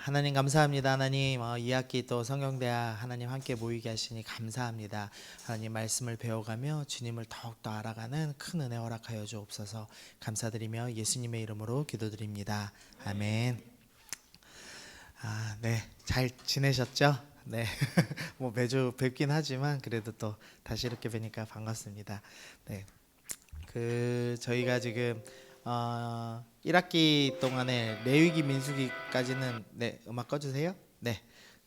하나님 감사합니다. 하나님 2학기 또 성경대학 하나님 함께 모이게 하시니 감사합니다. 하나님 말씀을 배워가며 주님을 더욱더 알아가는 큰 은혜 허락하여 주옵소서. 감사드리며 예수님의 이름으로 기도드립니다. 아멘. 네, 잘 지내셨죠? 네, 뭐 매주 뵙긴 하지만 그래도 또 다시 이렇게 뵈니까 반갑습니다. 네, 저희가 지금 1학기 동안에 레위기 민수기까지는 음악 꺼주세요. 네,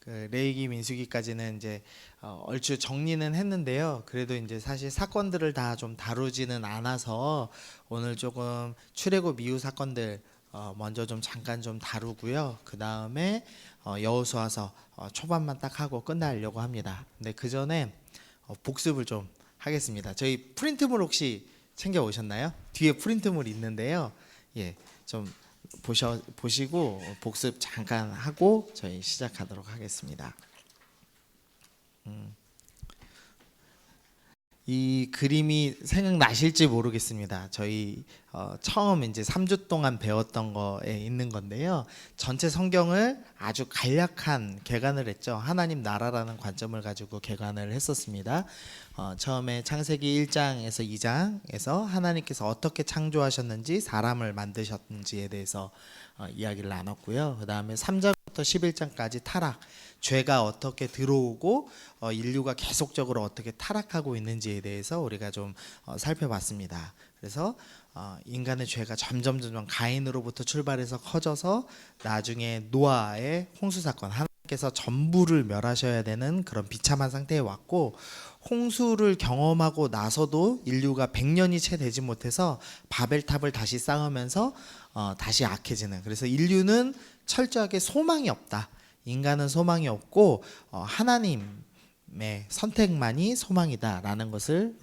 레위기 민수기까지는 이제 얼추 정리는 했는데요. 그래도 이제 사실 사건들을 다 좀 다루지는 않아서 오늘 조금 출애굽 이후 사건들 먼저 좀 잠깐 좀 다루고요. 그 다음에 여호수아서 초반만 딱 하고 끝내려고 합니다. 근데 그 전에 복습을 좀 하겠습니다. 저희 프린트물 혹시 챙겨 오셨나요? 뒤에 프린트물 있는데요. 예, 좀 보시고 복습 잠깐 하고 저희 시작하도록 하겠습니다. 이 그림이 생각나실지 모르겠습니다. 저희 처음 이제 3주 동안 배웠던 거에 있는 건데요. 전체 성경을 아주 간략한 개관을 했죠. 하나님 나라라는 관점을 가지고 개관을 했었습니다. 처음에 창세기 1장에서 2장에서 하나님께서 어떻게 창조하셨는지 사람을 만드셨는지에 대해서 이야기를 나눴고요. 그 다음에 3장부터 11장까지 타락, 죄가 어떻게 들어오고 인류가 계속적으로 어떻게 타락하고 있는지에 대해서 우리가 좀 살펴봤습니다. 그래서 인간의 죄가 점점 가인으로부터 출발해서 커져서 나중에 노아의 홍수 사건, 하나님께서 전부를 멸하셔야 되는 그런 비참한 상태에 왔고, 홍수를 경험하고 나서도 인류가 100년이 채 되지 못해서 바벨탑을 다시 쌓으면서 다시 악해지는, 그래서 인류는 철저하게 소망이 없다, 인간은 소망이 없고 하나님의 선택만이 소망이다라는 것을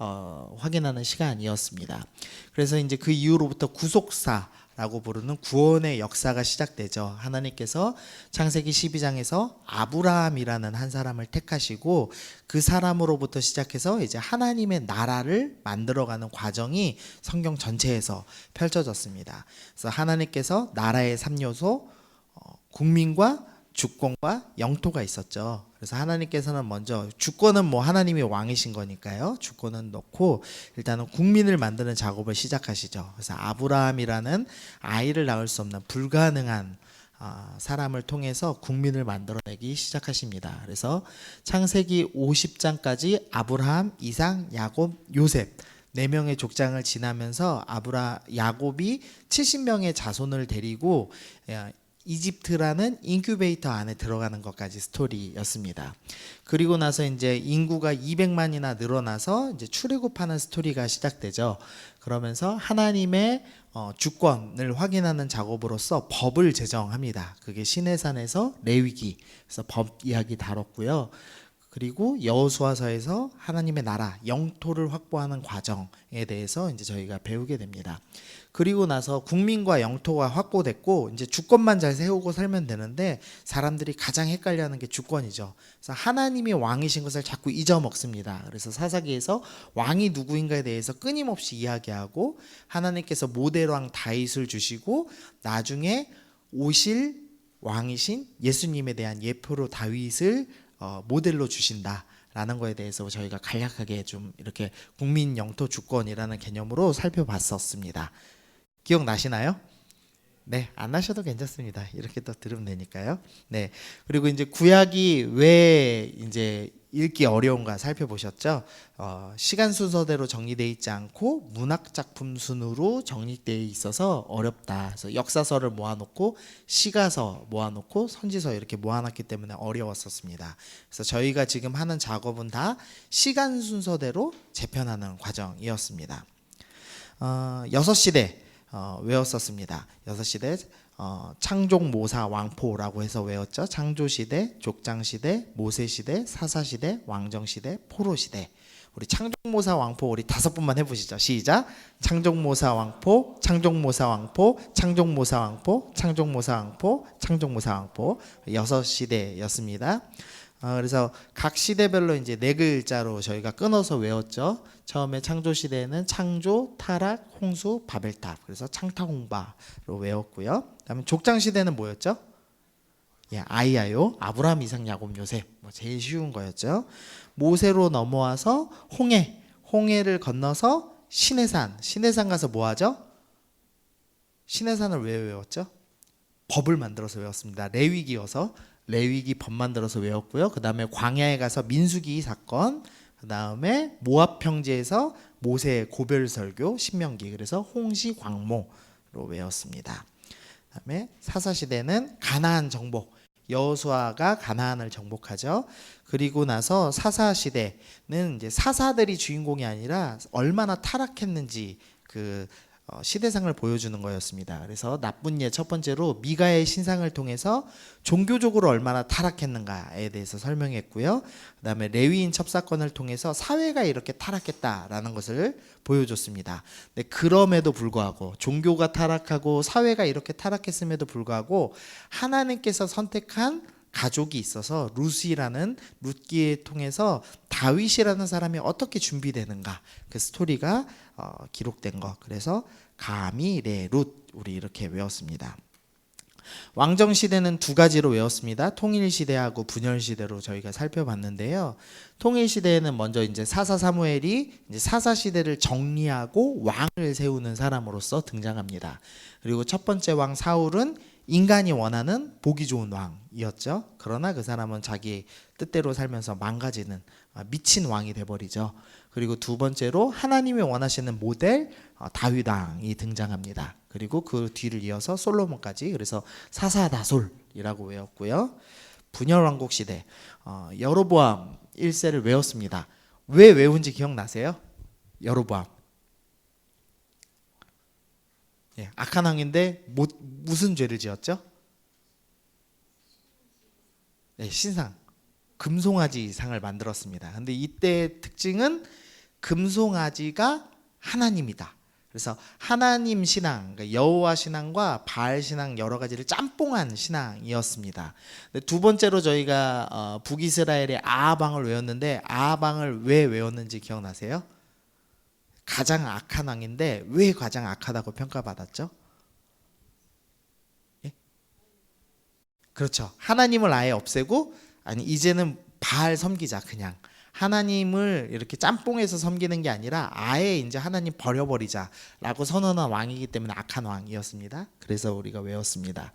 확인하는 시간이었습니다. 그래서 이제 그 이후로부터 구속사라고 부르는 구원의 역사가 시작되죠. 하나님께서 창세기 12장에서 아브라함이라는 한 사람을 택하시고 그 사람으로부터 시작해서 이제 하나님의 나라를 만들어가는 과정이 성경 전체에서 펼쳐졌습니다. 그래서 하나님께서 나라의 3요소, 국민과 주권과 영토가 있었죠. 그래서 하나님께서는 먼저 주권은 뭐 하나님이 왕이신 거니까요. 주권은 넣고 일단은 국민을 만드는 작업을 시작하시죠. 그래서 아브라함이라는 아이를 낳을 수 없는 불가능한 사람을 통해서 국민을 만들어내기 시작하십니다. 그래서 창세기 50장까지 아브라함, 이삭, 야곱, 요셉 4명의 족장을 지나면서 야곱이 70명의 자손을 데리고 이집트라는 인큐베이터 안에 들어가는 것까지 스토리였습니다. 그리고 나서 이제 인구가 200만이나 늘어나서 이제 출애굽하는 스토리가 시작되죠. 그러면서 하나님의 주권을 확인하는 작업으로서 법을 제정합니다. 그게 시내산에서 레위기, 그래서 법 이야기 다뤘고요. 그리고 여호수아서에서 하나님의 나라, 영토를 확보하는 과정에 대해서 이제 저희가 배우게 됩니다. 그리고 나서 국민과 영토가 확보됐고 이제 주권만 잘 세우고 살면 되는데 사람들이 가장 헷갈려하는 게 주권이죠. 그래서 하나님이 왕이신 것을 자꾸 잊어먹습니다. 그래서 사사기에서 왕이 누구인가에 대해서 끊임없이 이야기하고 하나님께서 모델왕 다윗을 주시고 나중에 오실 왕이신 예수님에 대한 예표로 다윗을 모델로 주신다라는 거에 대해서 저희가 간략하게 좀 이렇게 국민 영토 주권이라는 개념으로 살펴봤었습니다. 기억나시나요? 네, 안 나셔도 괜찮습니다. 이렇게 또 들으면 되니까요. 네, 그리고 이제 구약이 왜 이제 읽기 어려운가 살펴보셨죠? 시간 순서대로 정리되어 있지 않고 문학 작품 순으로 정리되어 있어서 어렵다. 그래서 역사서를 모아놓고 시가서 모아놓고 선지서 이렇게 모아놨기 때문에 어려웠었습니다. 그래서 저희가 지금 하는 작업은 다 시간 순서대로 재편하는 과정이었습니다. 6시대 외웠었습니다. 6시대 창종모사 왕포라고 해서 외웠죠. 창조시대, 족장시대, 모세시대, 사사시대, 왕정시대, 포로시대. 우리 창종모사 왕포 우리 5번만 해보시죠. 시작. 창종모사 왕포, 창종모사 왕포, 창종모사 왕포, 창종모사 왕포, 창종모사 왕포. 6시대였습니다. 그래서 각 시대별로 이제 4글자로 저희가 끊어서 외웠죠. 처음에 창조 시대에는 창조, 타락, 홍수, 바벨탑. 그래서 창타홍바로 외웠고요. 그다음에 족장 시대는 뭐였죠? 아이아요, 아브라함, 이삭, 야곱, 요셉. 뭐 제일 쉬운 거였죠. 모세로 넘어와서 홍해를 건너서 시내산 가서 뭐 하죠? 시내산을 왜 외웠죠? 법을 만들어서 외웠습니다. 레위기여서 레위기 법 만들어서 외웠고요. 그 다음에 광야에 가서 민수기 사건, 그 다음에 모압 평지에서 모세의 고별 설교, 신명기, 그래서 홍시 광모로 외웠습니다. 그 다음에 사사시대는 가나안 정복, 여호수아가 가나안을 정복하죠. 그리고 나서 사사시대는 이제 사사들이 주인공이 아니라 얼마나 타락했는지 그 시대상을 보여주는 거였습니다. 그래서 나쁜 예 첫 번째로 미가의 신상을 통해서 종교적으로 얼마나 타락했는가에 대해서 설명했고요. 그다음에 레위인 첩사건을 통해서 사회가 이렇게 타락했다라는 것을 보여줬습니다. 근데 그럼에도 불구하고 종교가 타락하고 사회가 이렇게 타락했음에도 불구하고 하나님께서 선택한 가족이 있어서 룻기에 통해서 다윗이라는 사람이 어떻게 준비되는가, 그 스토리가 기록된 거. 그래서 가미, 레, 룻, 우리 이렇게 외웠습니다. 왕정시대는 두 가지로 외웠습니다. 통일시대하고 분열시대로 저희가 살펴봤는데요. 통일시대에는 먼저 이제 사사 사무엘이 이제 사사시대를 정리하고 왕을 세우는 사람으로서 등장합니다. 그리고 첫 번째 왕 사울은 인간이 원하는 보기 좋은 왕이었죠. 그러나 그 사람은 자기 뜻대로 살면서 망가지는 미친 왕이 돼버리죠. 그리고 두 번째로 하나님이 원하시는 모델 다윗 왕이 등장합니다. 그리고 그 뒤를 이어서 솔로몬까지, 그래서 사사다솔이라고 외웠고요. 분열왕국 시대, 여로보암 1세를 외웠습니다. 왜 외운지 기억나세요? 여로보암. 악한 왕인데 무슨 죄를 지었죠? 신상, 금송아지 상을 만들었습니다. 근데 이때의 특징은 금송아지가 하나님이다. 그래서 하나님 신앙, 그러니까 여호와 신앙과 바알 신앙 여러 가지를 짬뽕한 신앙이었습니다. 두 번째로 저희가 북이스라엘의 아하방을 외웠는데, 아하방을 왜 외웠는지 기억나세요? 가장 악한 왕인데 왜 가장 악하다고 평가받았죠? 그렇죠. 하나님을 아예 없애고, 아니 이제는 바알 섬기자, 그냥 하나님을 이렇게 짬뽕해서 섬기는 게 아니라 아예 이제 하나님 버려버리자라고 선언한 왕이기 때문에 악한 왕이었습니다. 그래서 우리가 외웠습니다.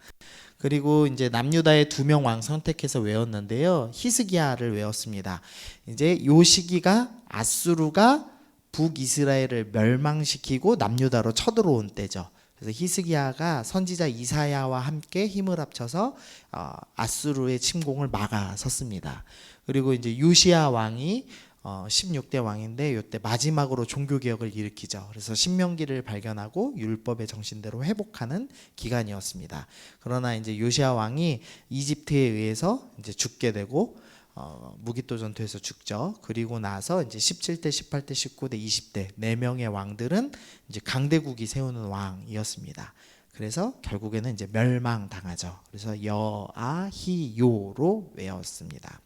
그리고 이제 남유다의 2명 왕 선택해서 외웠는데요. 히스기야를 외웠습니다. 이제 요 시기가 아수르가 북이스라엘을 멸망시키고 남유다로 쳐들어온 때죠. 그래서 히스기야가 선지자 이사야와 함께 힘을 합쳐서 아수르의 침공을 막아섰습니다. 그리고 이제 요시야 왕이 16대 왕인데 이때 마지막으로 종교개혁을 일으키죠. 그래서 신명기를 발견하고 율법의 정신대로 회복하는 기간이었습니다. 그러나 이제 요시야 왕이 이집트에 의해서 이제 죽게 되고 무기토 전투에서 죽죠. 그리고 나서 이제 17대, 18대, 19대, 20대 4명의 왕들은 이제 강대국이 세우는 왕이었습니다. 그래서 결국에는 이제 멸망당하죠. 그래서 여아히요로 외웠습니다.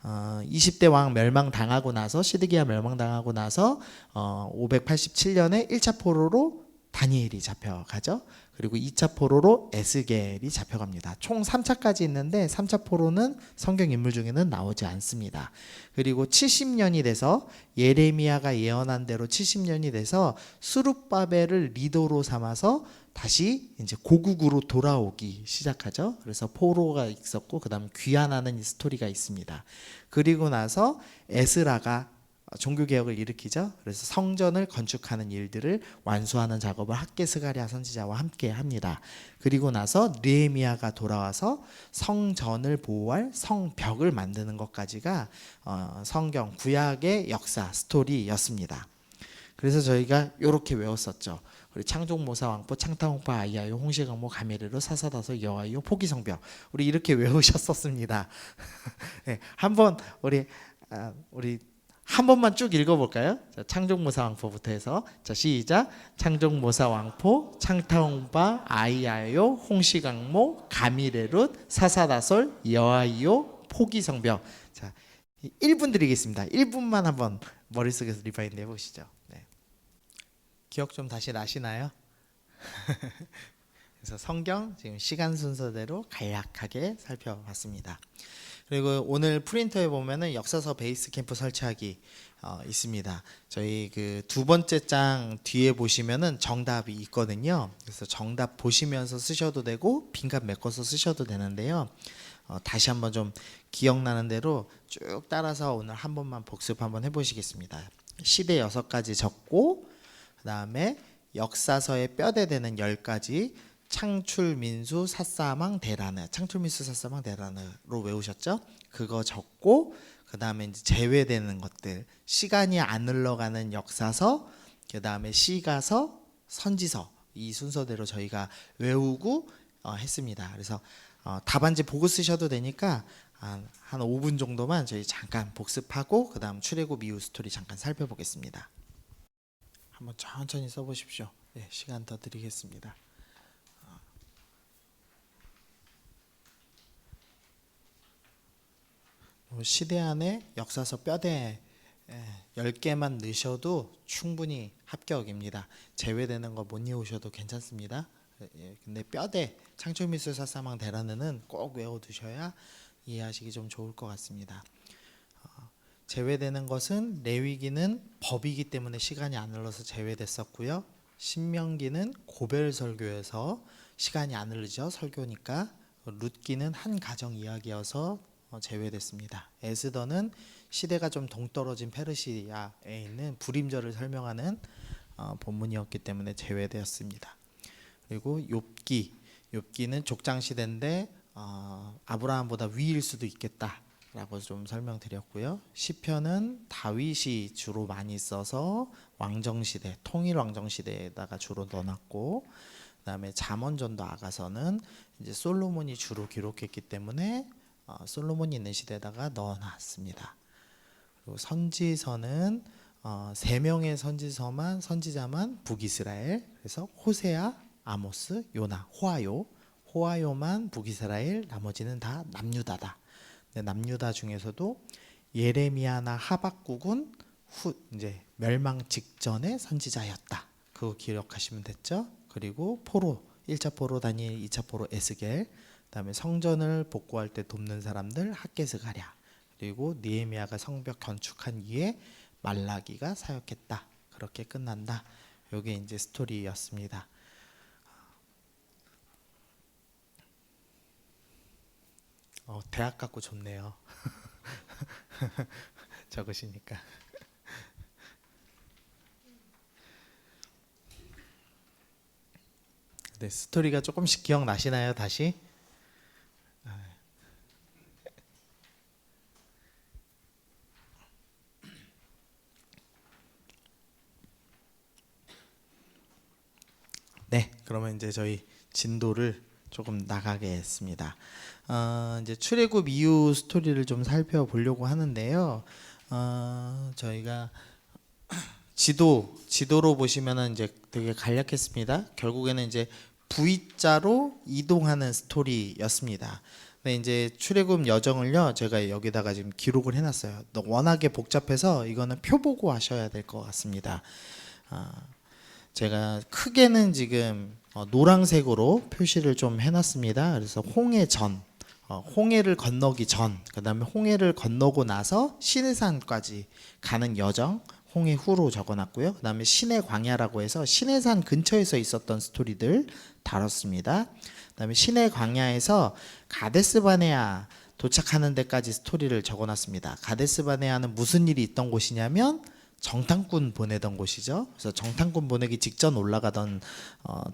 20대 왕 멸망당하고 나서, 시드기야 멸망당하고 나서 587년에 1차 포로로 다니엘이 잡혀가죠. 그리고 2차 포로로 에스겔이 잡혀갑니다. 총 3차까지 있는데 3차 포로는 성경 인물 중에는 나오지 않습니다. 그리고 70년이 돼서 예레미야가 예언한 대로 70년이 돼서 스룹바벨을 리더로 삼아서 다시 이제 고국으로 돌아오기 시작하죠. 그래서 포로가 있었고 그다음 귀환하는 스토리가 있습니다. 그리고 나서 에스라가 종교개혁을 일으키죠. 그래서 성전을 건축하는 일들을 완수하는 작업을 학개스가랴 선지자와 함께 합니다. 그리고 나서 느헤미야가 돌아와서 성전을 보호할 성벽을 만드는 것까지가 성경 구약의 역사 스토리였습니다. 그래서 저희가 이렇게 외웠었죠. 우리 창종모사 왕포 창타홍파 아이아요 홍시강모 가메르로 사사다소 여아요 포기성벽, 우리 이렇게 외우셨었습니다. 네, 한번 우리 한 번만 쭉 읽어볼까요? 자, 창종모사 왕포부터 해서, 자 시작. 창종모사 왕포 창타홍파 아이아요 홍시강모 가미레룻 사사다솔 여아요 포기성벽. 자 1분 드리겠습니다. 1분만 한번 머릿속에서 리바인드 해보시죠. 네. 기억 좀 다시 나시나요? 그래서 성경 지금 시간 순서대로 간략하게 살펴봤습니다. 그리고 오늘 프린터에 보면은 역사서 베이스 캠프 설치하기 있습니다. 저희 그 두 번째 장 뒤에 보시면은 정답이 있거든요. 그래서 정답 보시면서 쓰셔도 되고 빈칸 메꿔서 쓰셔도 되는데요. 다시 한번 좀 기억나는 대로 쭉 따라서 오늘 한 번만 복습 한번 해보시겠습니다. 시대 6가지 적고 그 다음에 역사서의 뼈대 되는 10가지 창출민수 사사망 대라느 창출민수 사사망 대라느로 외우셨죠? 그거 적고 그 다음에 이제 제외되는 것들 시간이 안 흘러가는 역사서 그 다음에 시가서 선지서 이 순서대로 저희가 외우고 했습니다. 그래서 답안지 보고 쓰셔도 되니까 한 5분 정도만 저희 잠깐 복습하고 그 다음 출애굽 이후 스토리 잠깐 살펴보겠습니다. 한번 천천히 써보십시오. 네, 시간 더 드리겠습니다. 시대 안에 역사서 뼈대 10개만 넣으셔도 충분히 합격입니다. 제외되는 거 못 외우셔도 괜찮습니다. 근데 뼈대 창출민수 사사망 대라느는 꼭 외워두셔야 이해하시기 좀 좋을 것 같습니다. 제외되는 것은 레위기는 법이기 때문에 시간이 안 흘러서 제외됐었고요. 신명기는 고별 설교여서 시간이 안 흐르죠. 설교니까. 룻기는 한 가정 이야기여서 제외됐습니다. 에스더는 시대가 좀 동떨어진 페르시아에 있는 불임절을 설명하는 본문이었기 때문에 제외되었습니다. 그리고 욥기는 족장 시대인데 아브라함보다 위일 수도 있겠다라고 좀 설명드렸고요. 시편은 다윗이 주로 많이 써서 왕정 시대, 통일 왕정 시대에다가 주로 넣어놨고, 그다음에 잠언전도 아가서는 이제 솔로몬이 주로 기록했기 때문에 솔로몬이 있는 시대에다가 넣어놨습니다. 그리고 선지서는 3명의 선지자만 북이스라엘, 그래서 호세아, 아모스, 요나, 호아요만 북이스라엘, 나머지는 다 남유다다. 남유다 중에서도 예레미야나 하박국은 이제 멸망 직전의 선지자였다. 그거 기억하시면 됐죠? 그리고 포로, 1차 포로 다니엘, 2차 포로 에스겔, 그다음에 성전을 복구할 때 돕는 사람들 학개스가랴, 그리고 느헤미야가 성벽 건축한 이후에 말라기가 사역했다. 그렇게 끝난다. 이게 이제 스토리였습니다. 대학 같고 좋네요. 적으시니까. 네, 스토리가 조금씩 기억나시나요? 다시? 네, 그러면 이제 저희 진도를 조금 나가게 했습니다. 이제 출애굽 이후 스토리를 좀 살펴보려고 하는데요. 저희가 지도로 보시면은 이제 되게 간략했습니다. 결국에는 이제 V자로 이동하는 스토리였습니다. 근데 이제 출애굽 여정을요, 제가 여기다가 지금 기록을 해놨어요. 워낙에 복잡해서 이거는 표 보고 하셔야 될 것 같습니다. 제가 크게는 지금 노란색으로 표시를 좀 해놨습니다. 그래서 홍해전, 홍해를 건너기 전, 그 다음에 홍해를 건너고 나서 시내산까지 가는 여정, 홍해 후로 적어놨고요. 그 다음에 시내 광야라고 해서 시내산 근처에서 있었던 스토리들 다뤘습니다. 그 다음에 시내 광야에서 가데스바네아 도착하는 데까지 스토리를 적어놨습니다. 가데스바네아는 무슨 일이 있던 곳이냐면 정탐꾼 보내던 곳이죠. 그래서 정탐꾼 보내기 직전 올라가던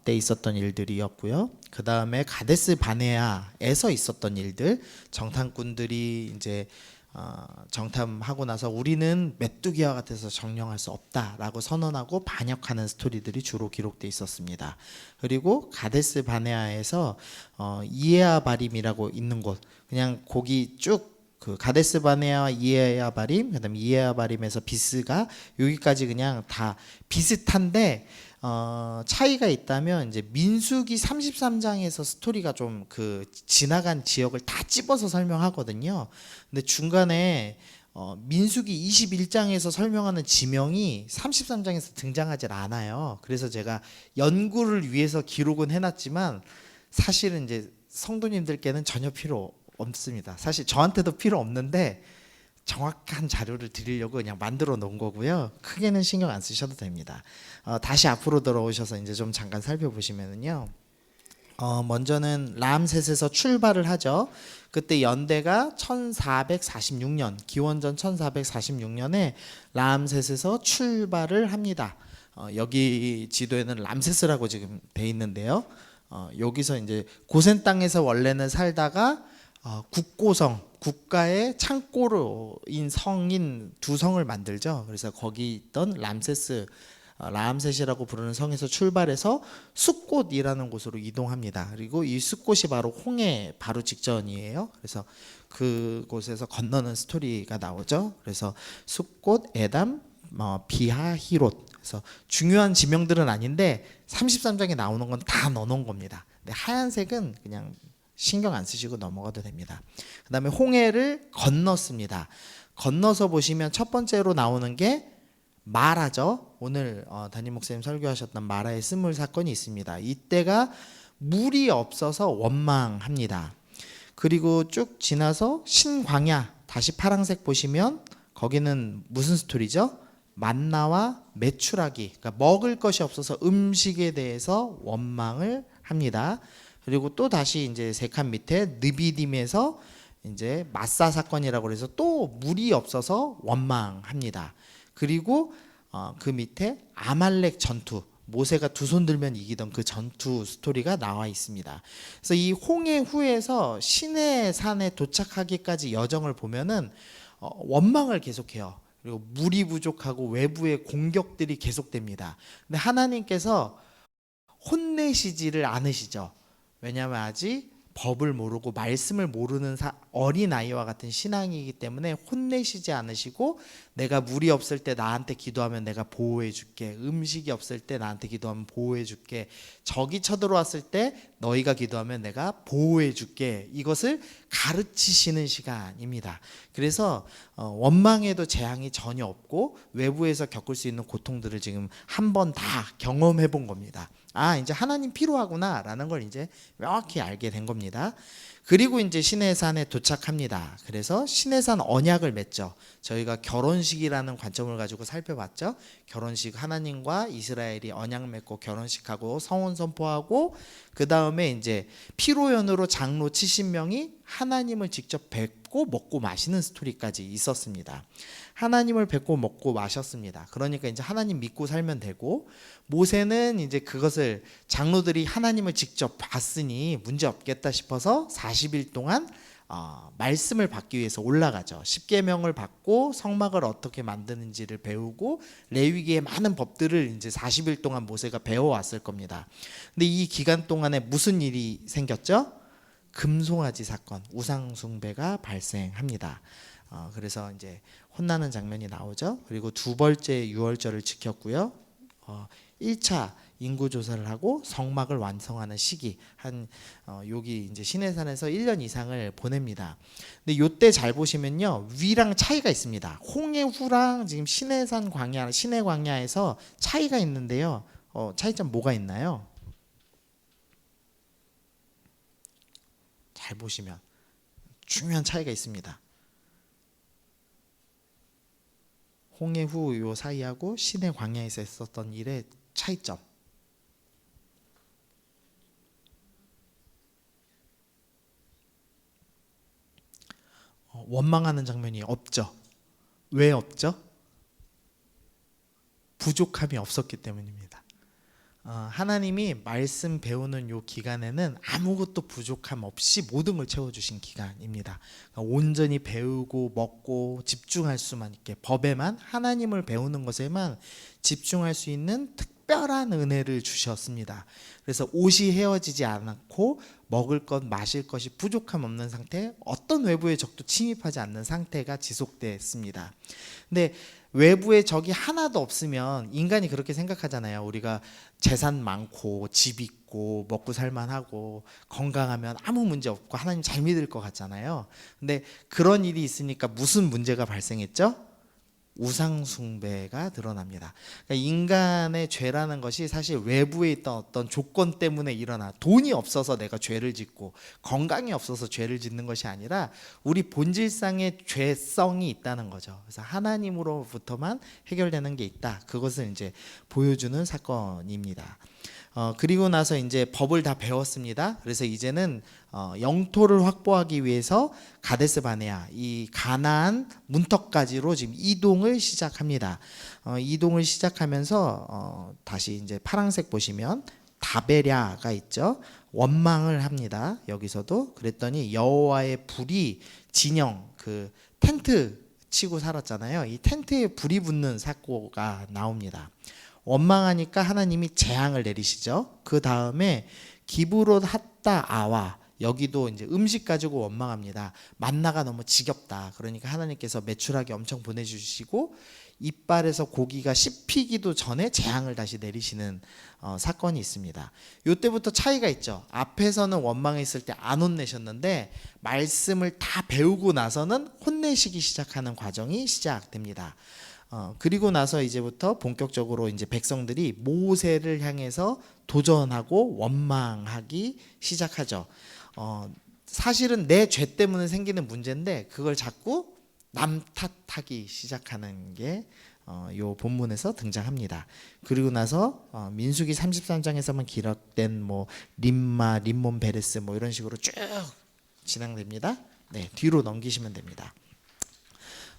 때 있었던 일들이었고요. 그 다음에 가데스 바네아에서 있었던 일들, 정탐꾼들이 이제 정탐하고 나서 우리는 메뚜기와 같아서 정령할 수 없다라고 선언하고 반역하는 스토리들이 주로 기록돼 있었습니다. 그리고 가데스 바네아에서 이에아 바림이라고 있는 곳, 그냥 거기 쭉 그 가데스 바네아 이에아 바림, 그다음에 이에아 바림에서 비스가 여기까지 그냥 다 비슷한데 차이가 있다면 이제 민수기 33장에서 스토리가 좀 그 지나간 지역을 다 찝어서 설명하거든요. 근데 중간에 민수기 21장에서 설명하는 지명이 33장에서 등장하지 않아요. 그래서 제가 연구를 위해서 기록은 해놨지만 사실은 이제 성도님들께는 전혀 필요 없습니다. 사실 저한테도 필요 없는데 정확한 자료를 드리려고 그냥 만들어 놓은 거고요. 크게는 신경 안 쓰셔도 됩니다. 다시 앞으로 돌아오셔서 이제 좀 잠깐 살펴보시면은요. 먼저는 람셋에서 출발을 하죠. 그때 연대가 1446년, 기원전 1446년에 람셋에서 출발을 합니다. 여기 지도에는 람세스라고 지금 돼 있는데요. 여기서 이제 고센 땅에서 원래는 살다가 국고성, 국가의 창고로인 성인 두 성을 만들죠. 그래서 거기 있던 람세스, 라암셋이라고 부르는 성에서 출발해서 숫곳이라는 곳으로 이동합니다. 그리고 이 숫곳이 바로 홍해 바로 직전이에요. 그래서 그곳에서 건너는 스토리가 나오죠. 그래서 숫곳, 에담, 비하히롯. 그래서 중요한 지명들은 아닌데 33장에 나오는 건 다 넣어놓은 겁니다. 근데 하얀색은 그냥 신경 안 쓰시고 넘어가도 됩니다. 그 다음에 홍해를 건넜습니다. 건너서 보시면 첫 번째로 나오는 게 마라죠. 오늘 담임 목사님 설교하셨던 마라의 쓴물 사건이 있습니다. 이때가 물이 없어서 원망합니다. 그리고 쭉 지나서 신광야, 다시 파란색 보시면 거기는 무슨 스토리죠? 만나와 메추라기, 그러니까 먹을 것이 없어서 음식에 대해서 원망을 합니다. 그리고 또 다시 이제 세 칸 밑에 느비딤에서 이제 마사 사건이라고 해서 또 물이 없어서 원망합니다. 그리고 그 밑에 아말렉 전투, 모세가 두 손 들면 이기던 그 전투 스토리가 나와 있습니다. 그래서 이 홍해 후에서 시내 산에 도착하기까지 여정을 보면은 원망을 계속해요. 그리고 물이 부족하고 외부의 공격들이 계속됩니다. 근데 하나님께서 혼내시지를 않으시죠. 왜냐하면 아직 법을 모르고 말씀을 모르는 어린아이와 같은 신앙이기 때문에 혼내시지 않으시고, 내가 물이 없을 때 나한테 기도하면 내가 보호해 줄게, 음식이 없을 때 나한테 기도하면 보호해 줄게, 적이 쳐들어왔을 때 너희가 기도하면 내가 보호해 줄게, 이것을 가르치시는 시간입니다. 그래서 원망에도 재앙이 전혀 없고 외부에서 겪을 수 있는 고통들을 지금 한 번 다 경험해 본 겁니다. 이제 하나님 필요하구나 라는 걸 이제 명확히 알게 된 겁니다. 그리고 이제 시내산에 도착합니다. 그래서 시내산 언약을 맺죠. 저희가 결혼식이라는 관점을 가지고 살펴봤죠. 결혼식, 하나님과 이스라엘이 언약 맺고 결혼식하고 성혼 선포하고, 그 다음에 이제 피로연으로 장로 70명이 하나님을 직접 뵙고 먹고 마시는 스토리까지 있었습니다. 하나님을 뵙고 먹고 마셨습니다. 그러니까 이제 하나님 믿고 살면 되고, 모세는 이제 그것을 장로들이 하나님을 직접 봤으니 문제 없겠다 싶어서 40일 동안 말씀을 받기 위해서 올라가죠. 십계명을 받고 성막을 어떻게 만드는지를 배우고 레위기의 많은 법들을 이제 40일 동안 모세가 배워왔을 겁니다. 근데 이 기간 동안에 무슨 일이 생겼죠? 금송아지 사건, 우상 숭배가 발생합니다. 그래서 이제 혼나는 장면이 나오죠. 그리고 두 번째 유월절을 지켰고요. 1차 인구 조사를 하고 성막을 완성하는 시기, 여기 이제 시내산에서 1년 이상을 보냅니다. 근데 요때 잘 보시면요, 위랑 차이가 있습니다. 홍해 후랑 지금 시내산 광야, 시내 광야에서 차이가 있는데요. 차이점 뭐가 있나요? 잘 보시면 중요한 차이가 있습니다. 홍해 후 요 사이하고 시내 광야에서 있었던 일의 차이점. 원망하는 장면이 없죠. 왜 없죠? 부족함이 없었기 때문입니다. 하나님이 말씀 배우는 요 기간에는 아무것도 부족함 없이 모든 걸 채워주신 기간입니다. 온전히 배우고 먹고 집중할 수만 있게, 법에만, 하나님을 배우는 것에만 집중할 수 있는 특별한 은혜를 주셨습니다. 그래서 옷이 헤어지지 않고 먹을 것, 마실 것이 부족함 없는 상태, 어떤 외부의 적도 침입하지 않는 상태가 지속됐습니다. 근데 외부에 적이 하나도 없으면 인간이 그렇게 생각하잖아요. 우리가 재산 많고 집 있고 먹고 살만하고 건강하면 아무 문제 없고 하나님 잘 믿을 것 같잖아요. 근데 그런 일이 있으니까 무슨 문제가 발생했죠? 우상 숭배가 드러납니다. 그러니까 인간의 죄라는 것이 사실 외부에 있던 어떤 조건 때문에 일어나, 돈이 없어서 내가 죄를 짓고 건강이 없어서 죄를 짓는 것이 아니라 우리 본질상의 죄성이 있다는 거죠. 그래서 하나님으로부터만 해결되는 게 있다. 그것을 이제 보여주는 사건입니다. 그리고 나서 이제 법을 다 배웠습니다. 그래서 이제는 영토를 확보하기 위해서 가데스 바네아, 이 가나안 문턱까지로 지금 이동을 시작합니다. 이동을 시작하면서 다시 이제 파란색 보시면 다베랴가 있죠. 원망을 합니다. 여기서도 그랬더니 여호와의 불이 진영, 그 텐트 치고 살았잖아요. 이 텐트에 불이 붙는 사고가 나옵니다. 원망하니까 하나님이 재앙을 내리시죠. 그 다음에 기브롯 핫다 아와, 여기도 이제 음식 가지고 원망합니다. 만나가 너무 지겹다. 그러니까 하나님께서 메추라기 엄청 보내주시고 이빨에서 고기가 씹히기도 전에 재앙을 다시 내리시는 사건이 있습니다. 이때부터 차이가 있죠. 앞에서는 원망했을 때 안 혼내셨는데 말씀을 다 배우고 나서는 혼내시기 시작하는 과정이 시작됩니다. 그리고 나서 이제부터 본격적으로 이제 백성들이 모세를 향해서 도전하고 원망하기 시작하죠. 사실은 내 죄 때문에 생기는 문제인데 그걸 자꾸 남 탓하기 시작하는 게 요 본문에서 등장합니다. 그리고 나서 민수기 33장에서만 기록된 뭐 림마, 림몬 베레스 뭐 이런 식으로 쭉 진행됩니다. 네, 뒤로 넘기시면 됩니다.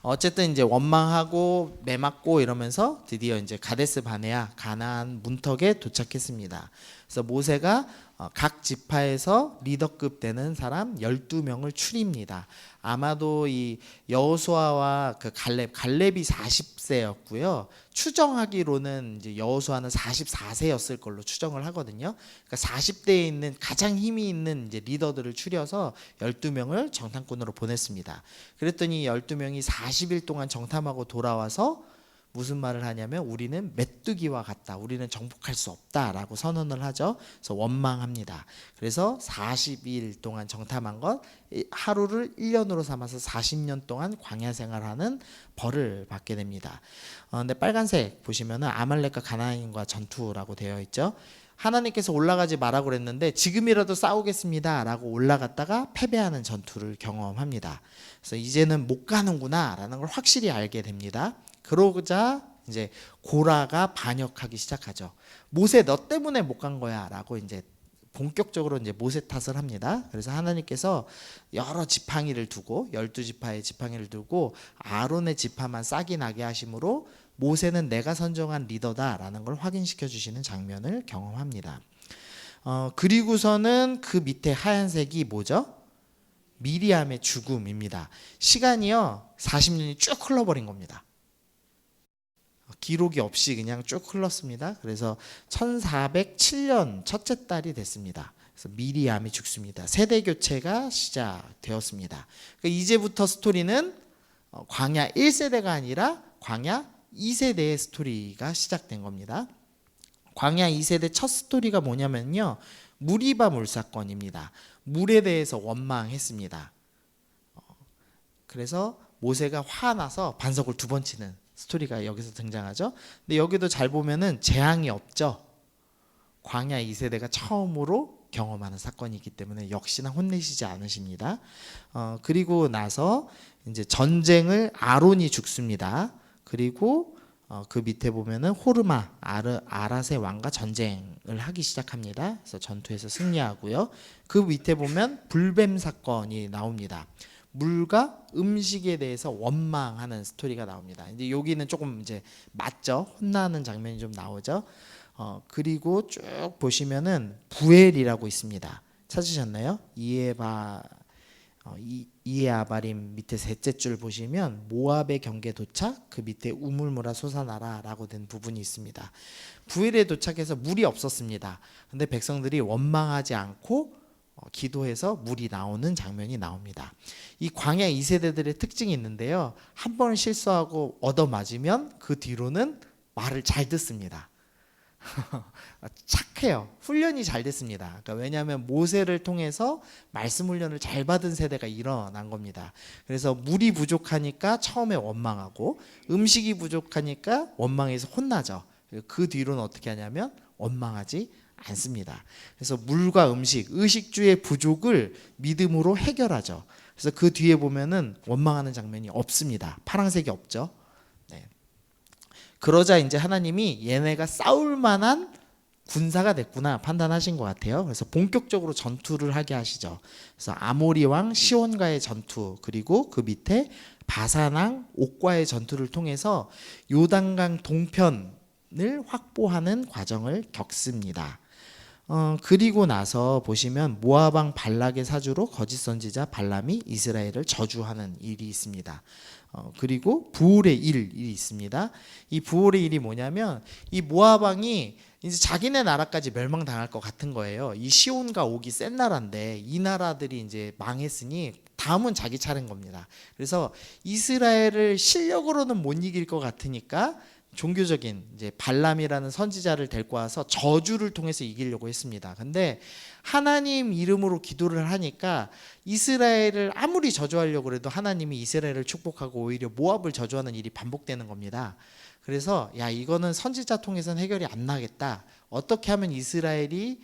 어쨌든 이제 원망하고 매맞고 이러면서 드디어 이제 가데스 바네아 가나안 문턱에 도착했습니다. 그래서 모세가 각 지파에서 리더급 되는 사람 12명을 추립니다. 아마도 이 여호수아와 그 갈렙이 40세였고요. 추정하기로는 이제 여호수아는 44세였을 걸로 추정을 하거든요. 그러니까 40대에 있는 가장 힘이 있는 이제 리더들을 추려서 12명을 정탐꾼으로 보냈습니다. 그랬더니 12명이 40일 동안 정탐하고 돌아와서 무슨 말을 하냐면 우리는 메뚜기와 같다. 우리는 정복할 수 없다라고 선언을 하죠. 그래서 원망합니다. 그래서 40일 동안 정탐한 것 하루를 1년으로 삼아서 40년 동안 광야 생활하는 벌을 받게 됩니다. 근데 빨간색 보시면은 아말렉과 가나안인과 전투라고 되어 있죠. 하나님께서 올라가지 마라 그랬는데 지금이라도 싸우겠습니다라고 올라갔다가 패배하는 전투를 경험합니다. 그래서 이제는 못 가는구나라는 걸 확실히 알게 됩니다. 그러자 이제 고라가 반역하기 시작하죠. 모세 너 때문에 못 간 거야라고 이제 본격적으로 이제 모세 탓을 합니다. 그래서 하나님께서 여러 지팡이를 두고 12지파의 지팡이를 두고 아론의 지파만 싹이 나게 하심으로 모세는 내가 선정한 리더다라는 걸 확인시켜 주시는 장면을 경험합니다. 그리고서는 그 밑에 하얀색이 뭐죠? 미리암의 죽음입니다. 시간이요 40년이 쭉 흘러버린 겁니다. 기록이 없이 그냥 쭉 흘렀습니다. 그래서 1407년 첫째 달이 됐습니다. 그래서 미리암이 죽습니다. 세대 교체가 시작되었습니다. 그러니까 이제부터 스토리는 광야 1세대가 아니라 광야 2세대의 스토리가 시작된 겁니다. 광야 2세대 첫 스토리가 뭐냐면요. 무리바 물사건입니다. 물에 대해서 원망했습니다. 그래서 모세가 화나서 반석을 2번 치는 스토리가 여기서 등장하죠. 근데 여기도 잘 보면은 재앙이 없죠. 광야 2세대가 처음으로 경험하는 사건이기 때문에 역시나 혼내시지 않으십니다. 그리고 나서 이제 전쟁을 아론이 죽습니다. 그리고 그 밑에 보면은 호르마 아랏의 왕과 전쟁을 하기 시작합니다. 그래서 전투에서 승리하고요. 그 밑에 보면 불뱀 사건이 나옵니다. 물과 음식에 대해서 원망하는 스토리가 나옵니다. 이제 여기는 조금 이제 맞죠? 혼나는 장면이 좀 나오죠. 그리고 쭉 보시면은 부엘이라고 있습니다. 찾으셨나요? 이에아바림 밑에 셋째 줄 보시면 모압의 경계 도착, 그 밑에 우물무라 솟아나라라고 된 부분이 있습니다. 부엘에 도착해서 물이 없었습니다. 근데 백성들이 원망하지 않고 기도해서 물이 나오는 장면이 나옵니다. 이 광야 2세대들의 특징이 있는데요. 한 번 실수하고 얻어맞으면 그 뒤로는 말을 잘 듣습니다. 착해요. 훈련이 잘 됐습니다. 그러니까 왜냐하면 모세를 통해서 말씀 훈련을 잘 받은 세대가 일어난 겁니다. 그래서 물이 부족하니까 처음에 원망하고 음식이 부족하니까 원망해서 혼나죠. 그 뒤로는 어떻게 하냐면 원망하지 않습니다. 그래서 물과 음식, 의식주의 부족을 믿음으로 해결하죠. 그래서 그 뒤에 보면은 원망하는 장면이 없습니다. 파란색이 없죠. 네. 그러자 이제 하나님이 얘네가 싸울 만한 군사가 됐구나 판단하신 것 같아요. 그래서 본격적으로 전투를 하게 하시죠. 그래서 아모리 왕 시온과의 전투, 그리고 그 밑에 바산 왕 옥과의 전투를 통해서 요단강 동편을 확보하는 과정을 겪습니다. 그리고 나서 보시면 모압 왕 발락의 사주로 거짓 선지자 발람이 이스라엘을 저주하는 일이 있습니다. 그리고 부올의 일이 있습니다. 이 부올의 일이 뭐냐면 이 모압 왕이 이제 자기네 나라까지 멸망당할 것 같은 거예요. 이 시온과 옥이 센 나라인데 이 나라들이 이제 망했으니 다음은 자기 차례인 겁니다. 그래서 이스라엘을 실력으로는 못 이길 것 같으니까 종교적인 이제 발람이라는 선지자를 데리고 와서 저주를 통해서 이기려고 했습니다. 근데 하나님 이름으로 기도를 하니까 이스라엘을 아무리 저주하려고 해도 하나님이 이스라엘을 축복하고 오히려 모압을 저주하는 일이 반복되는 겁니다. 그래서 야, 이거는 선지자 통해서는 해결이 안 나겠다. 어떻게 하면 이스라엘이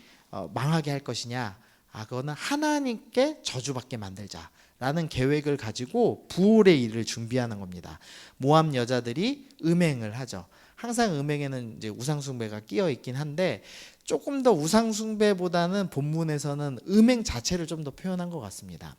망하게 할 것이냐? 그거는 하나님께 저주받게 만들자. 라는 계획을 가지고 부올의 일을 준비하는 겁니다. 모압 여자들이 음행을 하죠. 항상 음행에는 이제 우상숭배가 끼어 있긴 한데 조금 더 우상숭배보다는 본문에서는 음행 자체를 좀 더 표현한 것 같습니다.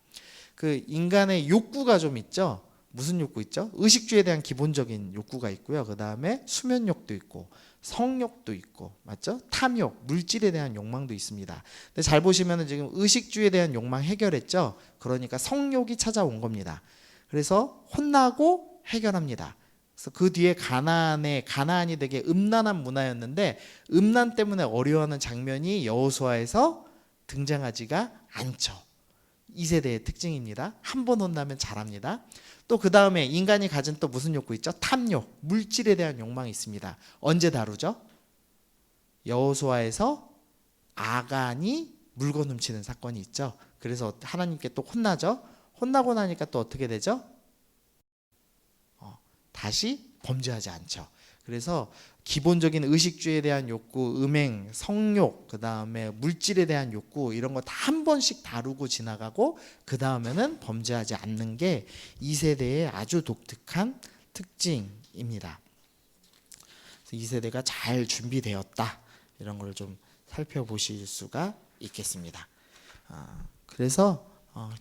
그 인간의 욕구가 좀 있죠. 무슨 욕구 있죠? 의식주에 대한 기본적인 욕구가 있고요. 그 다음에 수면욕도 있고 성욕도 있고, 맞죠? 탐욕, 물질에 대한 욕망도 있습니다. 근데 잘 보시면은 지금 의식주에 대한 욕망 해결했죠. 그러니까 성욕이 찾아온 겁니다. 그래서 혼나고 해결합니다. 그래서 그 뒤에 가나안이 되게 음란한 문화였는데 음란 때문에 어려워하는 장면이 여호수아에서 등장하지가 않죠. 2세대의 특징입니다. 한 번 혼나면 잘합니다. 또 그 다음에 인간이 가진 또 무슨 욕구 있죠? 탐욕, 물질에 대한 욕망이 있습니다. 언제 다루죠? 여호수아에서 아간이 물건 훔치는 사건이 있죠. 그래서 하나님께 또 혼나죠. 혼나고 나니까 또 어떻게 되죠? 다시 범죄하지 않죠. 그래서 기본적인 의식주에 대한 욕구, 음행, 성욕, 그 다음에 물질에 대한 욕구 이런 거 다 한 번씩 다루고 지나가고 그 다음에는 범죄하지 않는 게 2세대의 아주 독특한 특징입니다. 2세대가 잘 준비되었다 이런 걸 좀 살펴보실 수가 있겠습니다. 그래서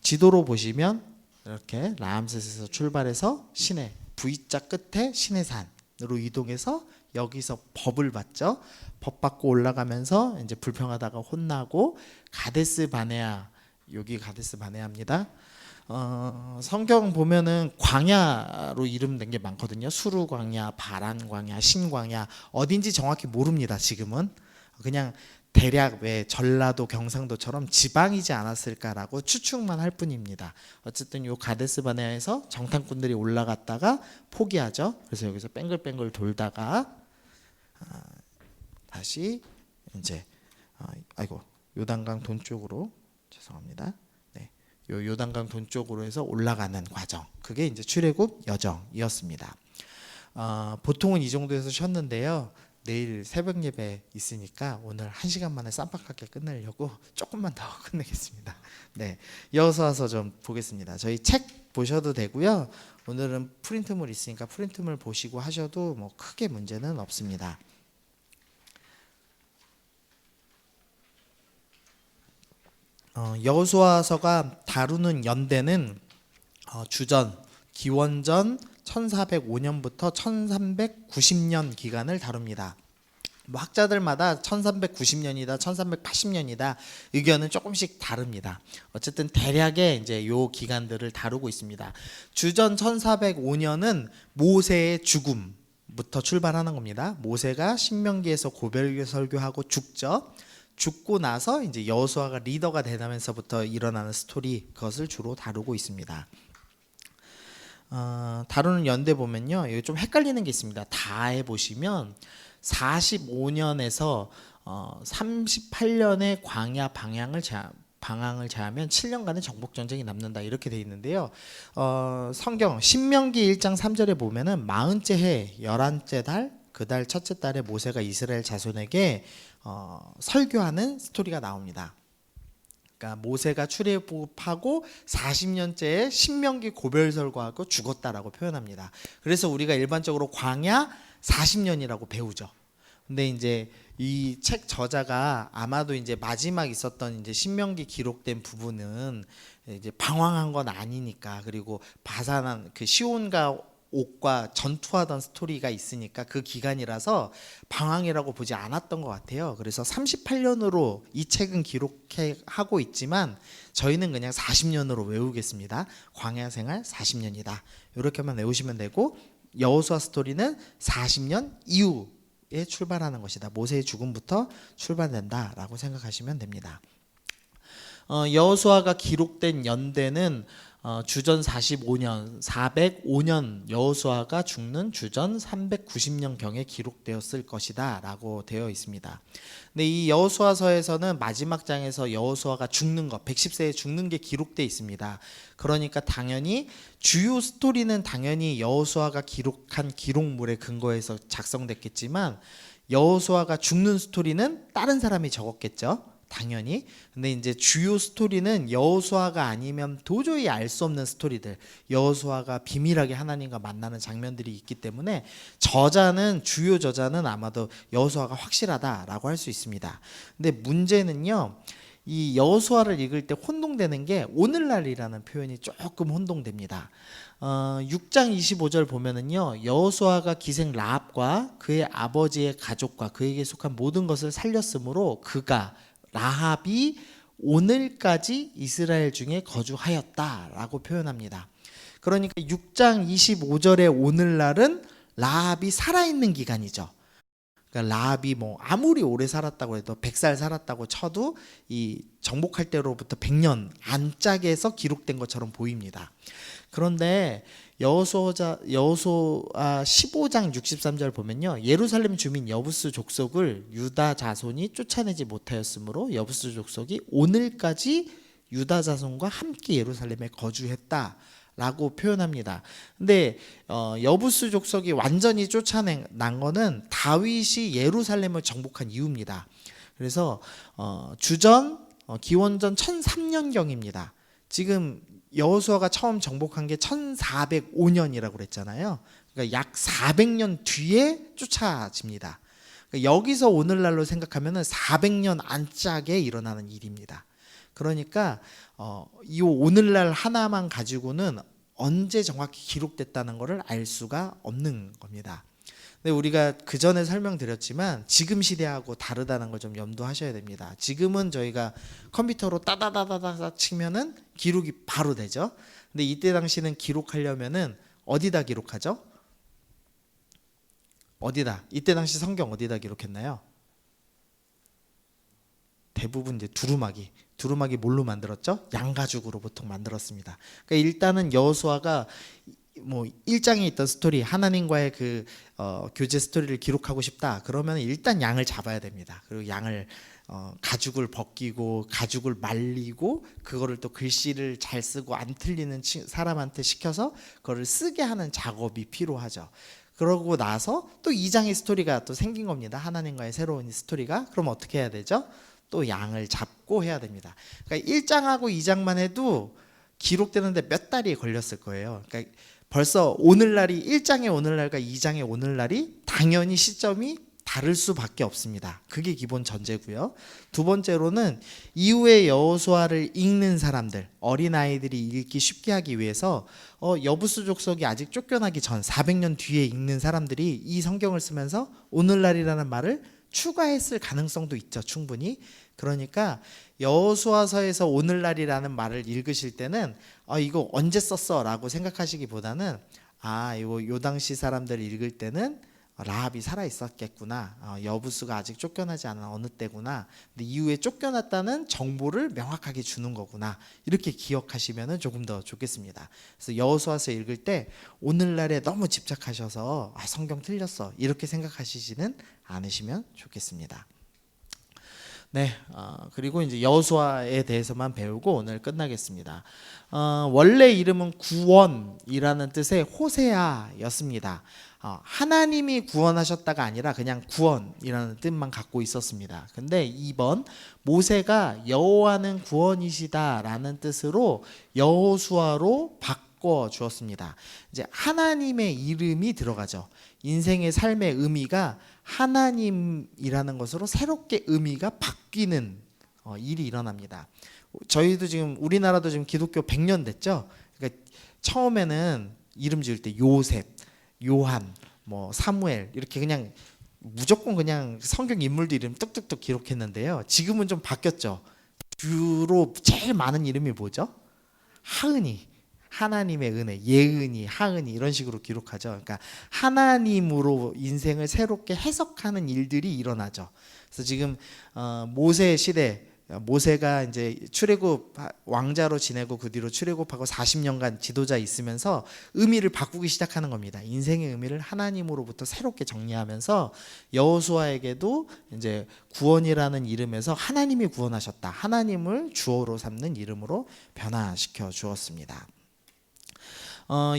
지도로 보시면 이렇게 라암셋에서 출발해서 시내 V자 끝에 시내산으로 이동해서 여기서 법을 받죠. 법 받고 올라가면서 이제 불평하다가 혼나고 가데스 바네아, 여기 가데스 바네아입니다. 성경 보면은 광야로 이름된 게 많거든요. 수루 광야, 바란 광야, 신 광야 어딘지 정확히 모릅니다. 지금은 그냥 대략 왜 전라도 경상도처럼 지방이지 않았을까라고 추측만 할 뿐입니다. 어쨌든 요 가데스 바네아에서 정탐꾼들이 올라갔다가 포기하죠. 그래서 여기서 뺑글뺑글 돌다가 다시 이제 요단강 동쪽으로 죄송합니다. 네, 요 요단강 동쪽으로 해서 올라가는 과정. 그게 이제 출애굽 여정이었습니다. 보통은 이 정도에서 쉬었는데요. 내일 새벽 예배 있으니까 오늘 1시간 만에 쌈박하게 끝내려고 조금만 더 끝내겠습니다. 네, 이어서 와서 좀 보겠습니다. 저희 책 보셔도 되고요. 오늘은 프린트물 있으니까 프린트물 보시고 하셔도 뭐 크게 문제는 없습니다. 여호수아서가 다루는 연대는 주전, 기원전 1405년부터 1390년 기간을 다룹니다. 뭐 학자들마다 1390년이다, 1380년이다 의견은 조금씩 다릅니다. 어쨌든 대략의 이제 요 기간들을 다루고 있습니다. 주전 1405년은 모세의 죽음부터 출발하는 겁니다. 모세가 신명기에서 고별 설교하고 죽죠. 죽고 나서 이제 여호수아가 리더가 되면서부터 일어나는 스토리, 그것을 주로 다루고 있습니다. 다루는 연대 보면요, 이거 좀 헷갈리는 게 있습니다. 다해 보시면 45년에서 38년의 광야 방황을 제하면 7년간의 정복 전쟁이 남는다, 이렇게 돼 있는데요. 성경 신명기 1장 3절에 보면은 40째 해 11째 달 그 달 첫째 달에 모세가 이스라엘 자손에게 설교하는 스토리가 나옵니다. 그러니까 모세가 출애굽하고 40년째에 신명기 고별설교하고 죽었다라고 표현합니다. 그래서 우리가 일반적으로 광야 40년이라고 배우죠. 근데 이제 이 책 저자가 아마도 이제 마지막 있었던 이제 신명기 기록된 부분은 이제 방황한 건 아니니까, 그리고 바산한 그 시온과 옥과 전투하던 스토리가 있으니까 그 기간이라서 방황이라고 보지 않았던 것 같아요. 그래서 38년으로 이 책은 기록하고 있지만 저희는 그냥 40년으로 외우겠습니다. 광야 생활 40년이다, 이렇게만 외우시면 되고, 여호수아 스토리는 40년 이후에 출발하는 것이다, 모세의 죽음부터 출발된다라고 생각하시면 됩니다. 여호수아가 기록된 연대는 주전 45년 405년 여호수아가 죽는 주전 390년경에 기록되었을 것이다 라고 되어 있습니다. 근데 이 여호수아서에서는 마지막 장에서 여호수아가 죽는 것, 110세에 죽는 게 기록되어 있습니다. 그러니까 당연히 주요 스토리는 당연히 여호수아가 기록한 기록물에 근거해서 작성됐겠지만, 여호수아가 죽는 스토리는 다른 사람이 적었겠죠, 당연히. 근데 이제 주요 스토리는 여호수아가 아니면 도저히 알 수 없는 스토리들, 여호수아가 비밀하게 하나님과 만나는 장면들이 있기 때문에 주요 저자는 아마도 여호수아가 확실하다라고 할 수 있습니다. 근데 문제는요, 이 여호수아를 읽을 때 혼동되는 게 오늘날이라는 표현이 조금 혼동됩니다. 6장 25절 보면은요, 여호수아가 기생 라합과 그의 아버지의 가족과 그에게 속한 모든 것을 살렸으므로 라합이 오늘까지 이스라엘 중에 거주하였다라고 표현합니다. 그러니까 6장 25절의 오늘날은 라합이 살아있는 기간이죠. 그러니까 라합이 뭐 아무리 오래 살았다고 해도 100살 살았다고 쳐도 이 정복할 때로부터 100년 안짝에서 기록된 것처럼 보입니다. 그런데 여호수아 15장 63절 보면요, 예루살렘 주민 여부스 족속을 유다 자손이 쫓아내지 못하였으므로 여부스 족속이 오늘까지 유다 자손과 함께 예루살렘에 거주했다 라고 표현합니다. 근데 여부스 족속이 완전히 쫓아난 거는 다윗이 예루살렘을 정복한 이후입니다. 그래서 기원전 1003년경입니다. 지금 여호수아가 처음 정복한 게 1405년이라고 그랬잖아요. 그러니까 약 400년 뒤에 쫓아집니다. 그러니까 여기서 오늘날로 생각하면 400년 안짝에 일어나는 일입니다. 그러니까 이 오늘날 하나만 가지고는 언제 정확히 기록됐다는 것을 알 수가 없는 겁니다. 근데 우리가 그 전에 설명드렸지만 지금 시대하고 다르다는 걸 좀 염두하셔야 됩니다. 지금은 저희가 컴퓨터로 따다다다다 치면은 기록이 바로 되죠. 근데 이때 당시는 기록하려면은 어디다 기록하죠? 이때 당시 성경 어디다 기록했나요? 대부분 이제 두루마기 뭘로 만들었죠? 양가죽으로 보통 만들었습니다. 그러니까 일단은 여호수아가 뭐 1장에 있던 스토리, 하나님과의 그 교제 스토리를 기록하고 싶다 그러면 일단 양을 잡아야 됩니다. 그리고 양을 가죽을 벗기고 가죽을 말리고 그거를 또 글씨를 잘 쓰고 안 틀리는 사람한테 시켜서 그거를 쓰게 하는 작업이 필요하죠. 그러고 나서 또 2장의 스토리가 또 생긴 겁니다. 하나님과의 새로운 스토리가. 그럼 어떻게 해야 되죠? 또 양을 잡고 해야 됩니다. 그러니까 1장하고 2장만 해도 기록되는데 몇 달이 걸렸을 거예요. 그러니까 벌써 오늘날이 1장의 오늘날과 2장의 오늘날이 당연히 시점이 다를 수밖에 없습니다. 그게 기본 전제고요. 두 번째로는 이후에 여호수아를 읽는 사람들, 어린아이들이 읽기 쉽게 하기 위해서 여부스 족속이 아직 쫓겨나기 전 400년 뒤에 읽는 사람들이 이 성경을 쓰면서 오늘날이라는 말을 추가했을 가능성도 있죠, 충분히. 그러니까 여호수아서에서 오늘날이라는 말을 읽으실 때는 이거 언제 썼어? 라고 생각하시기보다는 이거 요 당시 사람들 읽을 때는 라합이 살아 있었겠구나. 여부수가 아직 쫓겨나지 않은 어느 때구나. 근데 이후에 쫓겨났다는 정보를 명확하게 주는 거구나. 이렇게 기억하시면 조금 더 좋겠습니다. 그래서 여호수아서 읽을 때 오늘날에 너무 집착하셔서 성경 틀렸어 이렇게 생각하시지는 않으시면 좋겠습니다. 네, 그리고 이제 여호수아에 대해서만 배우고 오늘 끝나겠습니다. 원래 이름은 구원이라는 뜻의 호세아였습니다. 하나님이 구원하셨다가 아니라 그냥 구원이라는 뜻만 갖고 있었습니다. 근데 이번 모세가 여호와는 구원이시다라는 뜻으로 여호수아로 바꿔 주었습니다. 이제 하나님의 이름이 들어가죠. 인생의 삶의 의미가 하나님이라는 것으로 새롭게 의미가 바뀌는 일이 일어납니다. 저희도 지금 우리나라도 지금 기독교 100년 됐죠. 그러니까 처음에는 이름 지을 때 요셉, 요한, 뭐 사무엘 이렇게 그냥 무조건 그냥 성경 인물들 이름 뚝뚝뚝 기록했는데요. 지금은 좀 바뀌었죠. 주로 제일 많은 이름이 뭐죠? 하은이. 하나님의 은혜, 예은이, 하은이 이런 식으로 기록하죠. 그러니까 하나님으로 인생을 새롭게 해석하는 일들이 일어나죠. 그래서 지금 모세 시대, 모세가 이제 출애굽 왕자로 지내고 그 뒤로 출애굽하고 40년간 지도자 있으면서 의미를 바꾸기 시작하는 겁니다. 인생의 의미를 하나님으로부터 새롭게 정리하면서 여호수아에게도 이제 구원이라는 이름에서 하나님이 구원하셨다. 하나님을 주어로 삼는 이름으로 변화시켜 주었습니다.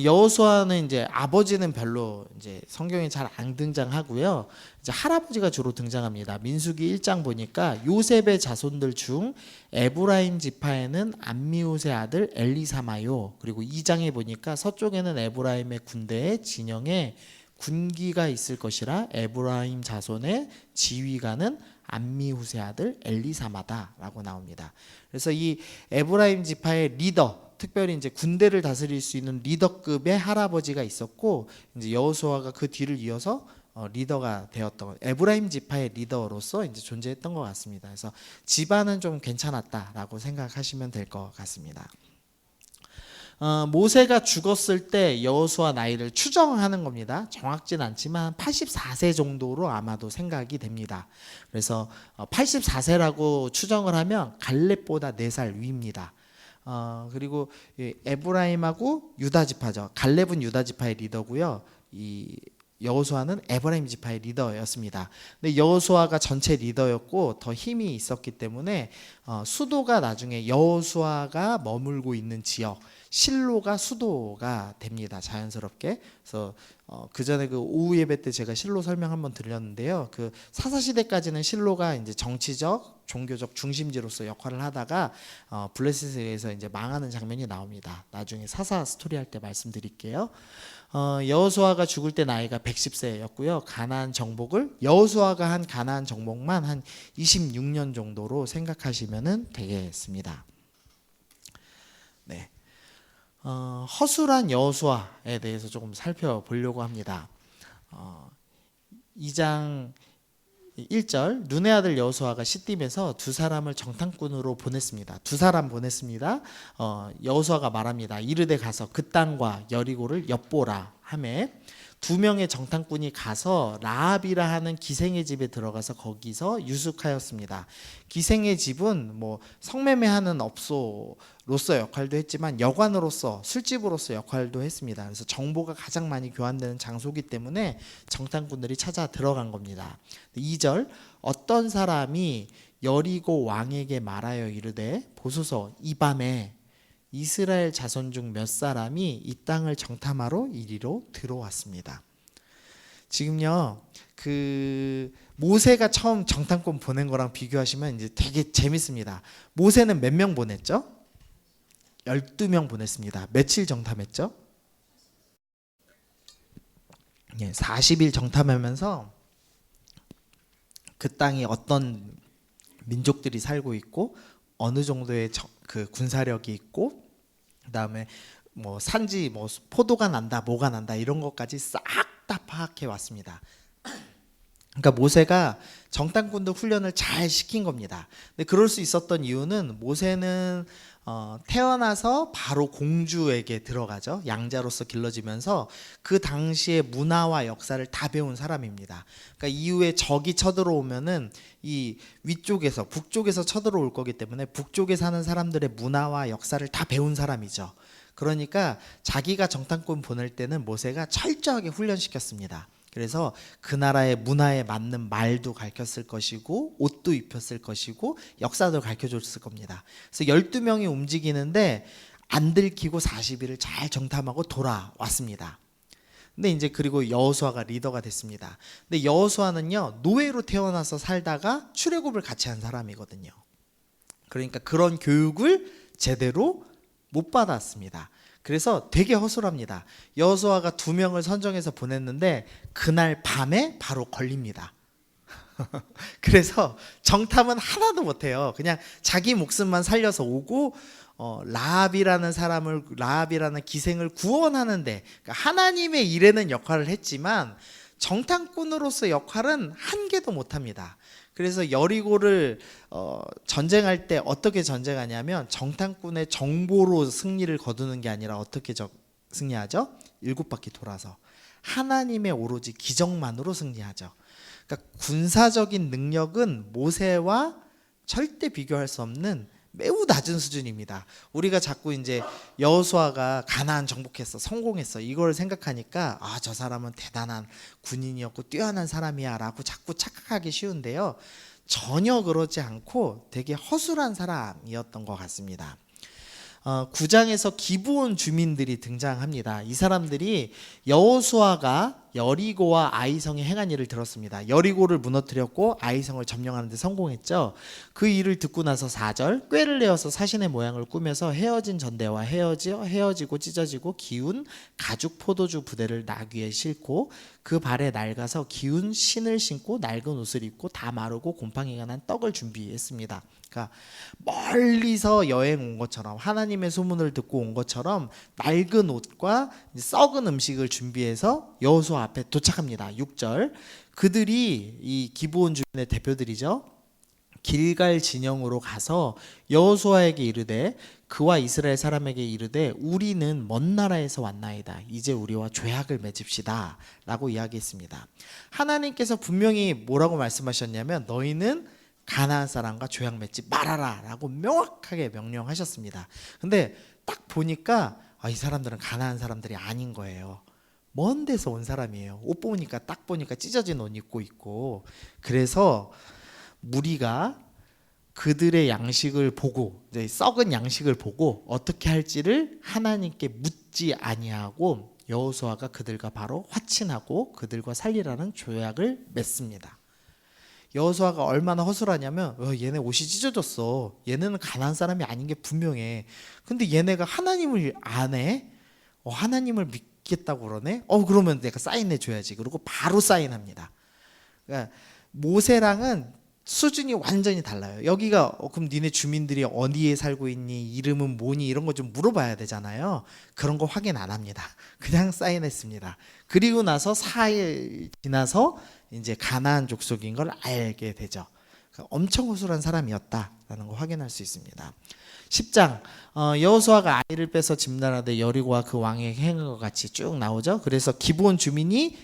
여호수아는 이제 아버지는 별로 이제 성경에 잘 안 등장하고요. 이제 할아버지가 주로 등장합니다. 민수기 1장 보니까 요셉의 자손들 중 에브라임 지파에는 암미우스의 아들 엘리사마요. 그리고 2장에 보니까 서쪽에는 에브라임의 군대의 진영에 군기가 있을 것이라 에브라임 자손의 지휘관은 암미후스의 아들 엘리사마다라고 나옵니다. 그래서 이 에브라임 지파의 리더, 특별히 이제 군대를 다스릴 수 있는 리더급의 할아버지가 있었고, 이제 여호수아가 그 뒤를 이어서 리더가 되었던 에브라임 지파의 리더로서 이제 존재했던 것 같습니다. 그래서 집안은 좀 괜찮았다라고 생각하시면 될 것 같습니다. 모세가 죽었을 때 여호수아 나이를 추정하는 겁니다. 정확진 않지만 84세 정도로 아마도 생각이 됩니다. 그래서 84세라고 추정을 하면 갈렙보다 4살 위입니다. 그리고 에브라임하고 유다 지파죠. 갈렙은 유다 지파의 리더고요. 이 여호수아는 에브라임 지파의 리더였습니다. 근데 여호수아가 전체 리더였고 더 힘이 있었기 때문에 수도가 나중에 여호수아가 머물고 있는 지역 실로가 수도가 됩니다. 자연스럽게. 그래서 그 전에 그 오후 예배 때 제가 실로 설명 한번 드렸는데요. 그 사사 시대까지는 실로가 이제 정치적, 종교적 중심지로서 역할을 하다가 블레셋에 의해서 이제 망하는 장면이 나옵니다. 나중에 사사 스토리 할 때 말씀드릴게요. 여호수아가 죽을 때 나이가 110세였고요. 가나안 정복을 여호수아가 한 가나안 정복만 한 26년 정도로 생각하시면 되겠습니다. 네. 허술한 여호수아에 대해서 조금 살펴보려고 합니다. 2장 1절 눈의 아들 여호수아가 시딤에서 두 사람을 정탐꾼으로 보냈습니다. 두 사람 보냈습니다. 여호수아가 말합니다. 이르되 가서 그 땅과 여리고를 엿보라 하매 두 명의 정탐꾼이 가서 라합이라 하는 기생의 집에 들어가서 거기서 유숙하였습니다. 기생의 집은 뭐 성매매하는 업소로서 역할도 했지만 여관으로서 술집으로서 역할도 했습니다. 그래서 정보가 가장 많이 교환되는 장소이기 때문에 정탐꾼들이 찾아 들어간 겁니다. 2절 어떤 사람이 여리고 왕에게 말하여 이르되 보소서 이 밤에 이스라엘 자손 중 몇 사람이 이 땅을 정탐하러 이리로 들어왔습니다. 지금요, 그 모세가 처음 정탐꾼 보낸 거랑 비교하시면 이제 되게 재밌습니다. 모세는 몇 명 보냈죠? 12명 보냈습니다. 며칠 정탐했죠? 40일 정탐하면서 그 땅에 어떤 민족들이 살고 있고 어느 정도의 그 군사력이 있고 그다음에 뭐 산지 뭐 포도가 난다 뭐가 난다 이런 것까지 싹 다 파악해 왔습니다. 그러니까 모세가 정탐꾼들 훈련을 잘 시킨 겁니다. 근데 그럴 수 있었던 이유는 모세는 태어나서 바로 공주에게 들어가죠. 양자로서 길러지면서 그 당시의 문화와 역사를 다 배운 사람입니다. 그러니까 이후에 적이 쳐들어오면은 이 위쪽에서 북쪽에서 쳐들어올 거기 때문에 북쪽에 사는 사람들의 문화와 역사를 다 배운 사람이죠. 그러니까 자기가 정탐꾼 보낼 때는 모세가 철저하게 훈련시켰습니다. 그래서 그 나라의 문화에 맞는 말도 가르쳤을 것이고 옷도 입혔을 것이고 역사도 가르쳐줬을 겁니다. 그래서 12명이 움직이는데 안 들키고 40일을 잘 정탐하고 돌아왔습니다. 근데 이제 그리고 여호수아가 리더가 됐습니다. 근데 여호수아는요, 노예로 태어나서 살다가 출애굽을 같이 한 사람이거든요. 그러니까 그런 교육을 제대로 못 받았습니다. 그래서 되게 허술합니다. 여호수아가 2명을 선정해서 보냈는데 그날 밤에 바로 걸립니다. 그래서 정탐은 하나도 못해요. 그냥 자기 목숨만 살려서 오고 라합이라는 기생을 구원하는데, 그러니까 하나님의 일에는 역할을 했지만 정탐꾼으로서 역할은 한 개도 못합니다. 그래서 여리고를 전쟁할 때 어떻게 전쟁하냐면 정탐꾼의 정보로 승리를 거두는 게 아니라 어떻게 승리하죠? 7바퀴 돌아서 하나님의 오로지 기적만으로 승리하죠. 그러니까 군사적인 능력은 모세와 절대 비교할 수 없는 매우 낮은 수준입니다. 우리가 자꾸 이제 여호수아가 가나안 정복했어, 성공했어, 이걸 생각하니까 저 사람은 대단한 군인이었고 뛰어난 사람이야라고 자꾸 착각하기 쉬운데요. 전혀 그러지 않고 되게 허술한 사람이었던 것 같습니다. 9장에서 기브온 주민들이 등장합니다. 이 사람들이 여호수아가 여리고와 아이성에 행한 일을 들었습니다. 여리고를 무너뜨렸고 아이성을 점령하는 데 성공했죠. 그 일을 듣고 나서 4절, 꾀를 내어서 사신의 모양을 꾸며서 헤어진 전대와 헤어지고 찢어지고 기운 가죽 포도주 부대를 나귀에 싣고 그 발에 낡아서 기운 신을 신고 낡은 옷을 입고 다 마르고 곰팡이가 난 떡을 준비했습니다. 그러니까 멀리서 여행 온 것처럼, 하나님의 소문을 듣고 온 것처럼 낡은 옷과 썩은 음식을 준비해서 여호수아 앞에 도착합니다. 6절, 그들이 이 기브온 주민의 대표들이죠. 길갈 진영으로 가서 여호수아에게 이르되, 그와 이스라엘 사람에게 이르되 우리는 먼 나라에서 왔나이다. 이제 우리와 조약을 맺읍시다 라고 이야기했습니다. 하나님께서 분명히 뭐라고 말씀하셨냐면 너희는 가나안 사람과 조약 맺지 말아라 라고 명확하게 명령하셨습니다. 근데 딱 보니까 이 사람들은 가나안 사람들이 아닌 거예요. 먼 데서 온 사람이에요. 옷 보니까 딱 보니까 찢어진 옷 입고 있고. 그래서 무리가 그들의 양식을 보고, 썩은 양식을 보고 어떻게 할지를 하나님께 묻지 아니하고 여호수아가 그들과 바로 화친하고 그들과 살리라는 조약을 맺습니다. 여호수아가 얼마나 허술하냐면 얘네 옷이 찢어졌어. 얘네는 가나안 사람이 아닌 게 분명해. 근데 얘네가 하나님을 안 해? 하나님을 믿겠다고 그러네? 그러면 내가 사인해 줘야지. 그리고 바로 사인합니다. 그러니까 모세랑은 수준이 완전히 달라요. 여기가 그럼 니네 주민들이 어디에 살고 있니? 이름은 뭐니? 이런 거 좀 물어봐야 되잖아요. 그런 거 확인 안 합니다. 그냥 사인했습니다. 그리고 나서 4일 지나서 이제 가나안 족속인 걸 알게 되죠. 그러니까 엄청 허술한 사람이었다라는 거 확인할 수 있습니다. 10장, 여호수아가 아이를 빼서 집나라되 여리고와 그 왕의 행한 것 같이 쭉 나오죠. 그래서 기브온 주민이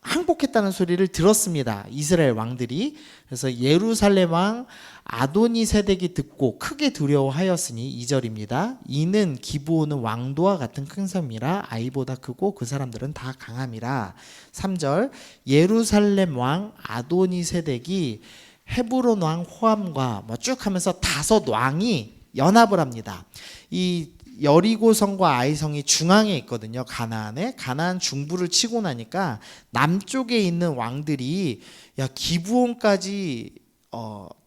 항복했다는 소리를 들었습니다. 이스라엘 왕들이. 그래서 예루살렘 왕 아도니세덱이 듣고 크게 두려워하였으니 2절입니다. 이는 기브온은 왕도와 같은 큰 섬이라 아이보다 크고 그 사람들은 다 강함이라. 3절, 예루살렘 왕 아도니세덱이 헤브론 왕 호암과 쭉 하면서 5 왕이 연합을 합니다. 이 여리고성과 아이성이 중앙에 있거든요. 가나안 중부를 치고 나니까 남쪽에 있는 왕들이 기브온까지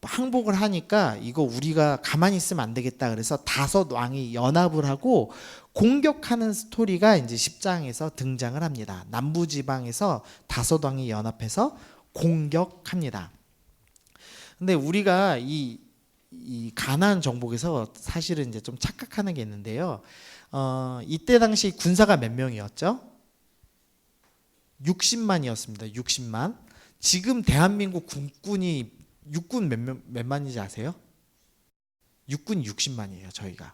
항복을 하니까 이거 우리가 가만히 있으면 안 되겠다. 그래서 5 왕이 연합을 하고 공격하는 스토리가 이제 10장에서 등장을 합니다. 남부 지방에서 5 왕이 연합해서 공격합니다. 근데 우리가 이 가나안 정복에서 사실은 이제 좀 착각하는 게 있는데요. 이때 당시 군사가 몇 명이었죠? 60만이었습니다. 60만. 지금 대한민국 군군이 육군 몇 만인지 아세요? 육군 60만이에요, 저희가.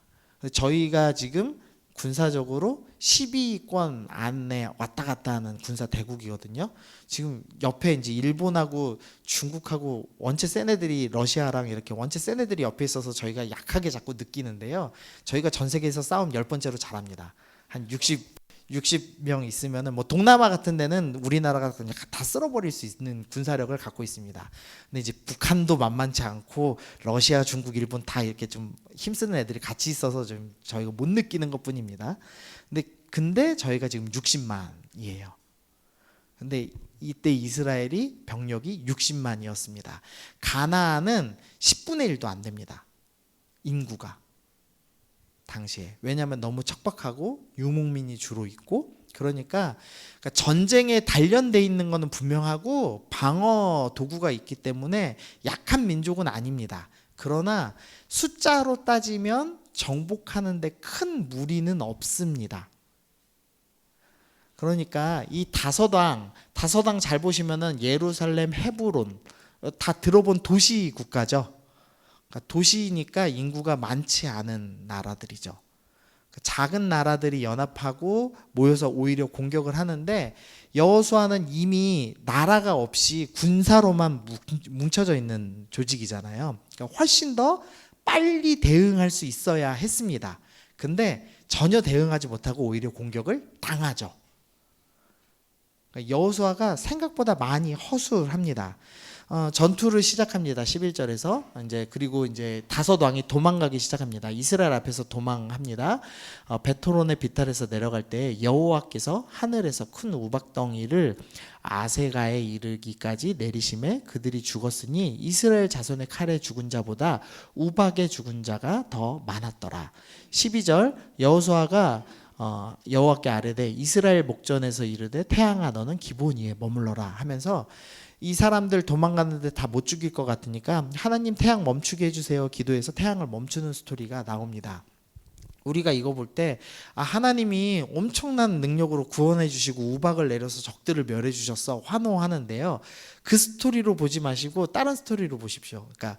저희가 지금 군사적으로 10위권 안에 왔다 갔다 하는 군사 대국이거든요. 지금 옆에 이제 일본하고 중국하고 원체 센 애들이, 러시아랑 이렇게 원체 센 애들이 옆에 있어서 저희가 약하게 자꾸 느끼는데요. 저희가 전 세계에서 싸움 10번째로 잘합니다. 한 60명 있으면은 뭐 동남아 같은 데는 우리나라가 그냥 다 쓸어버릴 수 있는 군사력을 갖고 있습니다. 근데 이제 북한도 만만치 않고 러시아, 중국, 일본 다 이렇게 좀 힘쓰는 애들이 같이 있어서 좀 저희가 못 느끼는 것뿐입니다. 근데 저희가 지금 60만이에요. 근데 이때 이스라엘이 병력이 60만이었습니다. 가나안은 10분의 1도 안 됩니다. 인구가. 당시에. 왜냐하면 너무 척박하고 유목민이 주로 있고, 그러니까 전쟁에 단련돼 있는 거는 분명하고 방어 도구가 있기 때문에 약한 민족은 아닙니다. 그러나 숫자로 따지면 정복하는 데 큰 무리는 없습니다. 그러니까 이 다섯왕 잘 보시면은 예루살렘, 헤브론 다 들어본 도시 국가죠. 그러니까 도시니까 인구가 많지 않은 나라들이죠. 작은 나라들이 연합하고 모여서 오히려 공격을 하는데, 여호수아는 이미 나라가 없이 군사로만 뭉쳐져 있는 조직이잖아요. 그러니까 훨씬 더 빨리 대응할 수 있어야 했습니다. 근데 전혀 대응하지 못하고 오히려 공격을 당하죠. 그러니까 여호수아가 생각보다 많이 허술합니다. 전투를 시작합니다. 11절에서 이제, 그리고 이제 다섯 왕이 도망가기 시작합니다. 이스라엘 앞에서 도망합니다. 베토론의 비탈에서 내려갈 때 여호와께서 하늘에서 큰 우박덩이를 아세가에 이르기까지 내리심에 그들이 죽었으니 이스라엘 자손의 칼에 죽은 자보다 우박에 죽은 자가 더 많았더라. 12절 여호수아가 여호와께 아뢰되 이스라엘 목전에서 이르되 태양아 너는 기본 위에 머물러라 하면서, 이 사람들 도망갔는데 다 못 죽일 것 같으니까 하나님 태양 멈추게 해주세요 기도해서 태양을 멈추는 스토리가 나옵니다. 우리가 이거 볼 때 하나님이 엄청난 능력으로 구원해 주시고 우박을 내려서 적들을 멸해 주셨어 환호하는데요. 그 스토리로 보지 마시고 다른 스토리로 보십시오. 그러니까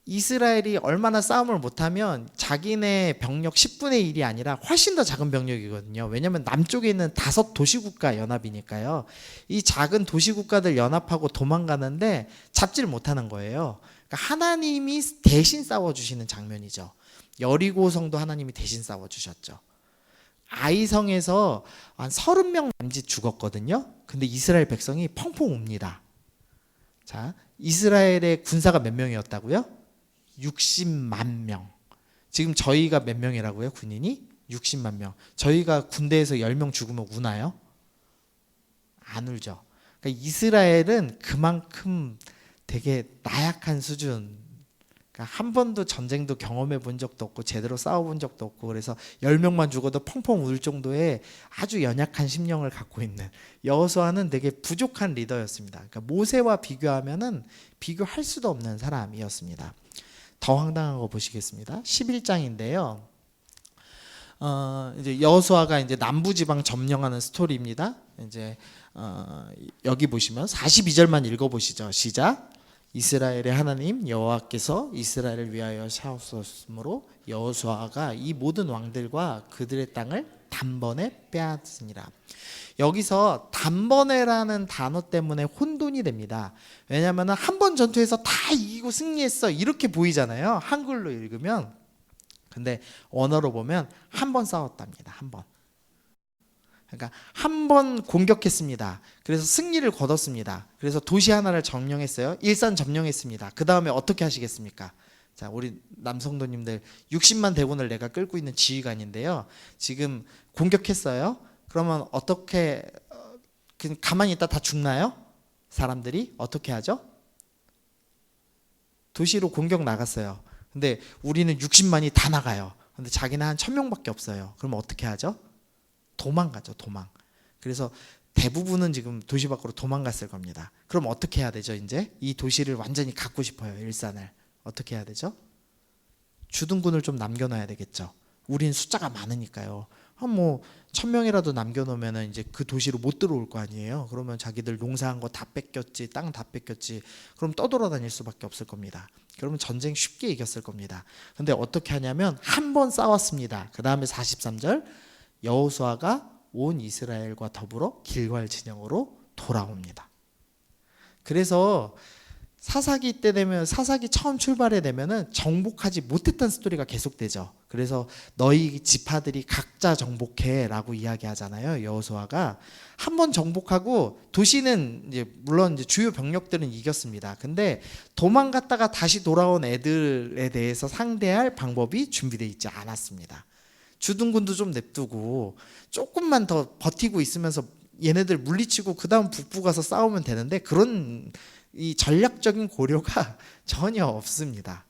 이스라엘이 얼마나 싸움을 못하면 자기네 병력 10분의 1이 아니라 훨씬 더 작은 병력이거든요. 왜냐하면 남쪽에 있는 5 도시국가 연합이니까요. 이 작은 도시국가들 연합하고 도망가는데 잡지를 못하는 거예요. 그러니까 하나님이 대신 싸워주시는 장면이죠. 여리고성도 하나님이 대신 싸워주셨죠. 아이성에서 한 30명 남짓 죽었거든요. 근데 이스라엘 백성이 펑펑 웁니다. 자, 이스라엘의 군사가 몇 명이었다고요? 60만 명. 지금 저희가 몇 명이라고요? 군인이? 60만 명. 저희가 군대에서 10명 죽으면 우나요? 안 울죠. 그러니까 이스라엘은 그만큼 되게 나약한 수준. 그러니까 한 번도 전쟁도 경험해 본 적도 없고 제대로 싸워본 적도 없고, 그래서 10명만 죽어도 펑펑 울 정도의 아주 연약한 심령을 갖고 있는 여호수아는 되게 부족한 리더였습니다. 그러니까 모세와 비교하면은 비교할 수도 없는 사람이었습니다. 더 황당한 거 보시겠습니다. 11장인데요. 이제 여호수아가 이제 남부 지방 점령하는 스토리입니다. 이제 여기 보시면 42절만 읽어 보시죠. 시작. 이스라엘의 하나님 여호와께서 이스라엘을 위하여 사오셨으므로 여호수아가 이 모든 왕들과 그들의 땅을 단번에 빼앗으니라. 여기서 단번에라는 단어 때문에 혼돈이 됩니다. 왜냐하면 한 번 전투에서 다 이기고 승리했어 이렇게 보이잖아요, 한글로 읽으면. 근데 원어로 보면 한 번 싸웠답니다. 한 번. 그러니까 한 번 공격했습니다. 그래서 승리를 거뒀습니다. 그래서 도시 하나를 점령했어요. 일산 점령했습니다. 그 다음에 어떻게 하시겠습니까? 자, 우리 남성도님들 60만 대군을 내가 끌고 있는 지휘관인데요. 지금 공격했어요. 그러면 어떻게, 그냥 가만히 있다 다 죽나요? 사람들이 어떻게 하죠? 도시로 공격 나갔어요. 근데 우리는 60만이 다 나가요. 근데 자기는 한 1000명밖에 없어요. 그러면 어떻게 하죠? 도망가죠, 도망. 그래서 대부분은 지금 도시 밖으로 도망갔을 겁니다. 그럼 어떻게 해야 되죠? 이제 이 도시를 완전히 갖고 싶어요, 일산을. 어떻게 해야 되죠? 주둔군을 좀 남겨놔야 되겠죠. 우린 숫자가 많으니까요. 뭐 1,000명이라도 남겨놓으면 이제 그 도시로 못 들어올 거 아니에요. 그러면 자기들 농사한 거 다 뺏겼지, 땅 다 뺏겼지. 그럼 떠돌아다닐 수밖에 없을 겁니다. 그러면 전쟁 쉽게 이겼을 겁니다. 근데 어떻게 하냐면 한 번 싸웠습니다. 그 다음에 43절 여호수아가 온 이스라엘과 더불어 길갈 진영으로 돌아옵니다. 그래서 사사기 때 되면, 사사기 처음 출발해 되면은 정복하지 못했던 스토리가 계속되죠. 그래서 너희 지파들이 각자 정복해라고 이야기하잖아요. 여호수아가 한 번 정복하고 도시는 이제 물론 이제 주요 병력들은 이겼습니다. 근데 도망갔다가 다시 돌아온 애들에 대해서 상대할 방법이 준비되어 있지 않았습니다. 주둔군도 좀 냅두고 조금만 더 버티고 있으면서 얘네들 물리치고 그 다음 북부 가서 싸우면 되는데 그런 이 전략적인 고려가 전혀 없습니다.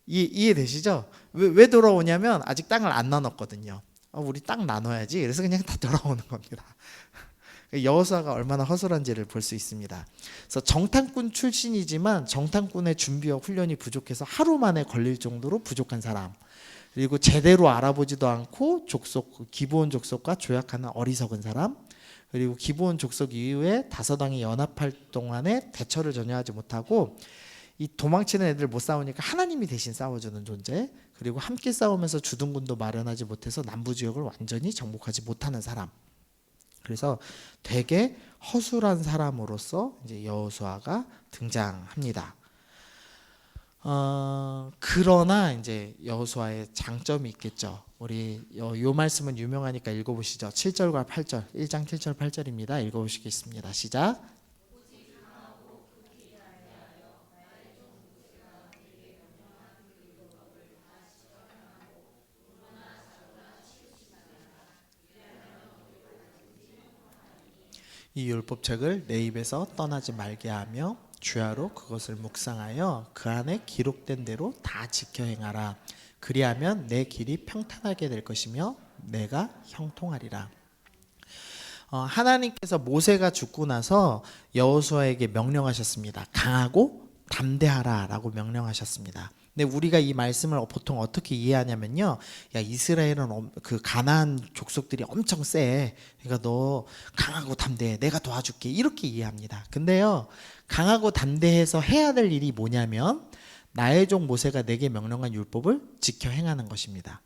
이해되시죠? 왜 돌아오냐면 아직 땅을 안 나눴거든요. 우리 땅 나눠야지. 그래서 그냥 다 돌아오는 겁니다. 여호수아가 얼마나 허술한지를 볼 수 있습니다. 그래서 정탐꾼 출신이지만 정탐꾼의 준비와 훈련이 부족해서 하루 만에 걸릴 정도로 부족한 사람, 그리고 제대로 알아보지도 않고 기브온 족속과 조약하는 어리석은 사람, 그리고 기브온 족속 이후에 다섯왕이 연합할 동안에 대처를 전혀 하지 못하고 이 도망치는 애들 못 싸우니까 하나님이 대신 싸워주는 존재, 그리고 함께 싸우면서 주둔군도 마련하지 못해서 남부 지역을 완전히 정복하지 못하는 사람. 그래서 되게 허술한 사람으로서 이제 여호수아가 등장합니다. 그러나 이제 여호수아의 장점이 있겠죠. 우리 요 말씀은 유명하니까 읽어보시죠. 7절과 8절, 1장 7절 8절입니다. 읽어보시겠습니다. 시작. 이 율법책을 내 입에서 떠나지 말게 하며 주야로 그것을 묵상하여 그 안에 기록된 대로 다 지켜 행하라. 그리하면 내 길이 평탄하게 될 것이며 내가 형통하리라. 하나님께서 모세가 죽고 나서 여호수아에게 명령하셨습니다. 강하고 담대하라 라고 명령하셨습니다. 근데 우리가 이 말씀을 보통 어떻게 이해하냐면요, 야, 이스라엘은 그 가나안 족속들이 엄청 세, 그러니까 너 강하고 담대해, 내가 도와줄게, 이렇게 이해합니다. 근데요, 강하고 담대해서 해야 될 일이 뭐냐면 나의 종 모세가 내게 명령한 율법을 지켜 행하는 것입니다.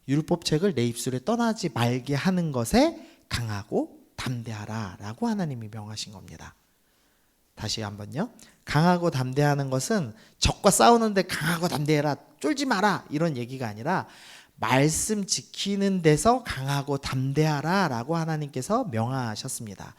율법책을 내 입술에 떠나지 말게 하는 것에 강하고 담대하라 라고 하나님이 명하신 겁니다. 다시 한번요. 강하고 담대하는 것은 적과 싸우는데 강하고 담대해라, 쫄지 마라, 이런 얘기가 아니라 말씀 지키는 데서 강하고 담대하라 라고 하나님께서 명하셨습니다.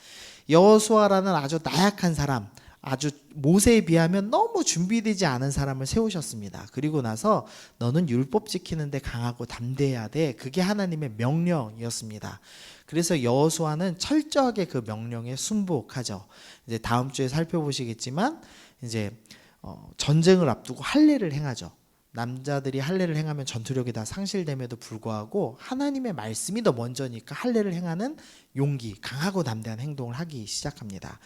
여호수아라는 아주 나약한 사람, 아주 모세에 비하면 너무 준비되지 않은 사람을 세우셨습니다. 그리고 나서 너는 율법 지키는데 강하고 담대해야 돼. 그게 하나님의 명령이었습니다. 그래서 여호수아는 철저하게 그 명령에 순복하죠. 이제 다음 주에 살펴보시겠지만 이제 전쟁을 앞두고 할례를 행하죠. 남자들이 할례를 행하면 전투력이 다 상실됨에도 불구하고 하나님의 말씀이 더 먼저니까 할례를 행하는 용기, 강하고 담대한 행동을 하기 시작합니다.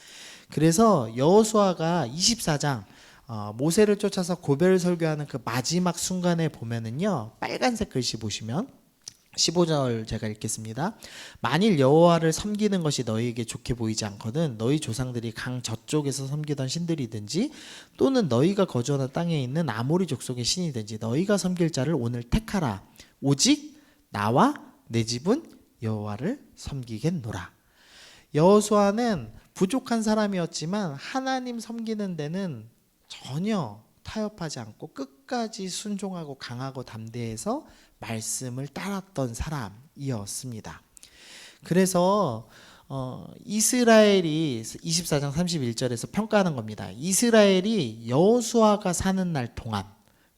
그래서 여호수아가 24장 모세를 쫓아서 고벨을 설교하는 그 마지막 순간에 보면은요, 빨간색 글씨 보시면 15절 제가 읽겠습니다. 만일 여호와를 섬기는 것이 너희에게 좋게 보이지 않거든 너희 조상들이 강 저쪽에서 섬기던 신들이든지 또는 너희가 거주하는 땅에 있는 아모리 족속의 신이든지 너희가 섬길 자를 오늘 택하라. 오직 나와 내 집은 여호와를 섬기겠노라. 여호수아는 부족한 사람이었지만 하나님 섬기는 데는 전혀 타협하지 않고 끝까지 순종하고 강하고 담대해서 말씀을 따랐던 사람이었습니다. 그래서 이스라엘이 24장 31절에서 평가하는 겁니다. 이스라엘이 여호수아가 사는 날 동안,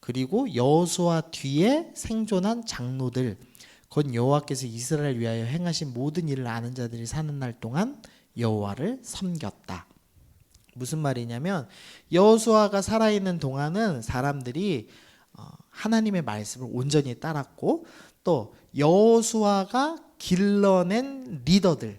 그리고 여호수아 뒤에 생존한 장로들, 곧 여호와께서 이스라엘 위하여 행하신 모든 일을 아는 자들이 사는 날 동안 여호와를 섬겼다. 무슨 말이냐면 여호수아가 살아있는 동안은 사람들이 하나님의 말씀을 온전히 따랐고, 또 여호수아가 길러낸 리더들,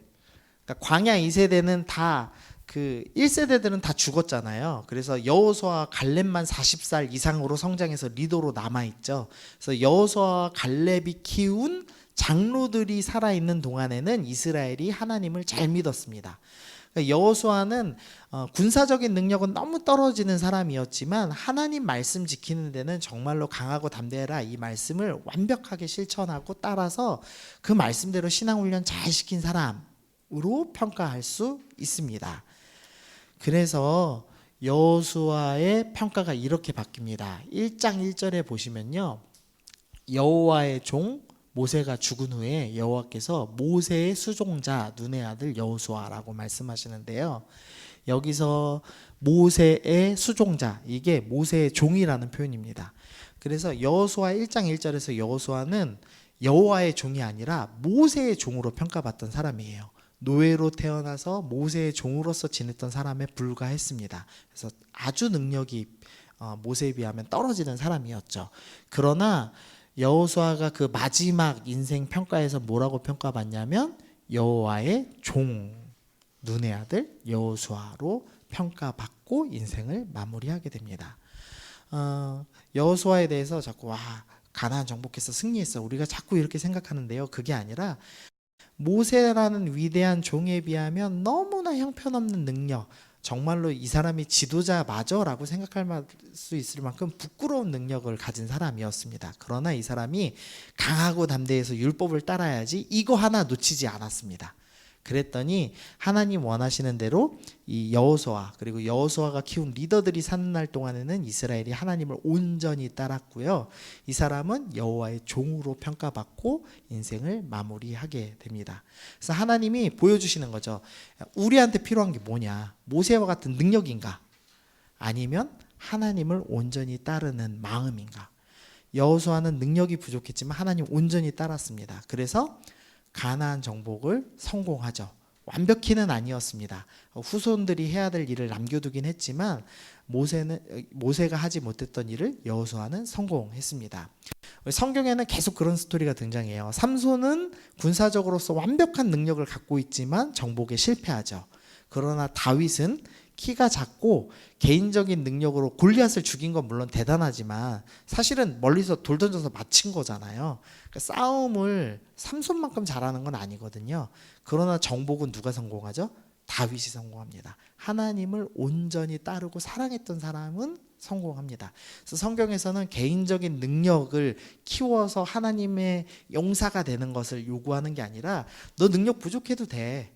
그러니까 광야 2세대는 다 그 1세대들은 다 죽었잖아요. 그래서 여호수아 갈렙만 40살 이상으로 성장해서 리더로 남아있죠. 그래서 여호수아 갈렙이 키운 장로들이 살아있는 동안에는 이스라엘이 하나님을 잘 믿었습니다. 그러니까 여호수아는 군사적인 능력은 너무 떨어지는 사람이었지만 하나님 말씀 지키는 데는 정말로 강하고 담대해라, 이 말씀을 완벽하게 실천하고 따라서 그 말씀대로 신앙훈련 잘 시킨 사람으로 평가할 수 있습니다. 그래서 여호수아의 평가가 이렇게 바뀝니다. 1장 1절에 보시면요, 여호와의 종 모세가 죽은 후에 여호와께서 모세의 수종자 눈의 아들 여호수아라고 말씀하시는데요, 여기서 모세의 수종자, 이게 모세의 종이라는 표현입니다. 그래서 여호수아 1장 1절에서 여호수아는 여호와의 종이 아니라 모세의 종으로 평가받던 사람이에요. 노예로 태어나서 모세의 종으로서 지냈던 사람에 불과했습니다. 그래서 아주 능력이 모세에 비하면 떨어지는 사람이었죠. 그러나 여호수아가 그 마지막 인생 평가에서 뭐라고 평가받냐면 여호와의 종, 눈의 아들 여호수아로 평가받고 인생을 마무리하게 됩니다. 여호수아에 대해서 자꾸 가나안 정복해서 승리했어, 우리가 자꾸 이렇게 생각하는데요, 그게 아니라 모세라는 위대한 종에 비하면 너무나 형편없는 능력, 정말로 이 사람이 지도자마저 라고 생각할 수 있을 만큼 부끄러운 능력을 가진 사람이었습니다. 그러나 이 사람이 강하고 담대해서 율법을 따라야지, 이거 하나 놓치지 않았습니다. 그랬더니 하나님 원하시는 대로 이 여호수아, 그리고 여호수아가 키운 리더들이 사는 날 동안에는 이스라엘이 하나님을 온전히 따랐고요, 이 사람은 여호와의 종으로 평가받고 인생을 마무리하게 됩니다. 그래서 하나님이 보여주시는 거죠. 우리한테 필요한 게 뭐냐, 모세와 같은 능력인가, 아니면 하나님을 온전히 따르는 마음인가. 여호수아는 능력이 부족했지만 하나님 온전히 따랐습니다. 그래서 가나안 정복을 성공하죠. 완벽히는 아니었습니다. 후손들이 해야 될 일을 남겨두긴 했지만 모세가 하지 못했던 일을 여호수아는 성공했습니다. 성경에는 계속 그런 스토리가 등장해요. 삼손은 군사적으로서 완벽한 능력을 갖고 있지만 정복에 실패하죠. 그러나 다윗은 키가 작고 개인적인 능력으로 골리앗을 죽인 건 물론 대단하지만 사실은 멀리서 돌 던져서 맞힌 거잖아요. 그러니까 싸움을 삼손만큼 잘하는 건 아니거든요. 그러나 정복은 누가 성공하죠? 다윗이 성공합니다. 하나님을 온전히 따르고 사랑했던 사람은 성공합니다. 그래서 성경에서는 개인적인 능력을 키워서 하나님의 용사가 되는 것을 요구하는 게 아니라, 너 능력 부족해도 돼,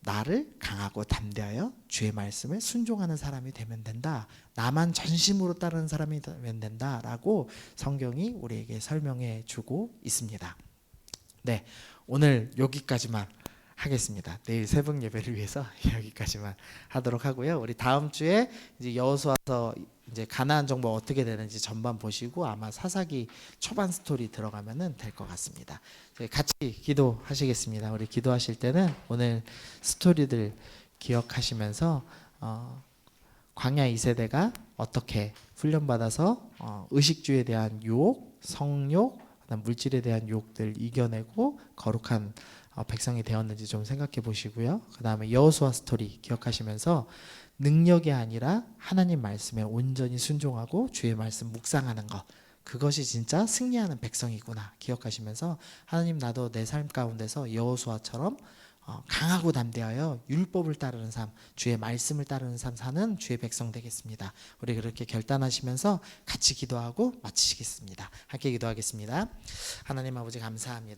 나를 강하고 담대하여 주의 말씀을 순종하는 사람이 되면 된다, 나만 전심으로 따르는 사람이 되면 된다 라고 성경이 우리에게 설명해 주고 있습니다. 네, 오늘 여기까지만 하겠습니다. 내일 새벽 예배를 위해서 여기까지만 하도록 하고요. 우리 다음 주에 이제 여호수아서 이제 가나안 정복 어떻게 되는지 전반 보시고 아마 사사기 초반 스토리 들어가면은 될 것 같습니다. 같이 기도하시겠습니다. 우리 기도하실 때는 오늘 스토리들 기억하시면서 광야 2세대가 어떻게 훈련받아서 의식주에 대한 유혹, 성욕, 물질에 대한 유혹들 이겨내고 거룩한 백성이 되었는지 좀 생각해 보시고요. 그 다음에 여호수아 스토리 기억하시면서 능력이 아니라 하나님 말씀에 온전히 순종하고 주의 말씀 묵상하는 것, 그것이 진짜 승리하는 백성이구나 기억하시면서, 하나님 나도 내 삶 가운데서 여호수아처럼 강하고 담대하여 율법을 따르는 삶, 주의 말씀을 따르는 삶 사는 주의 백성 되겠습니다. 우리 그렇게 결단하시면서 같이 기도하고 마치시겠습니다. 함께 기도하겠습니다. 하나님 아버지 감사합니다.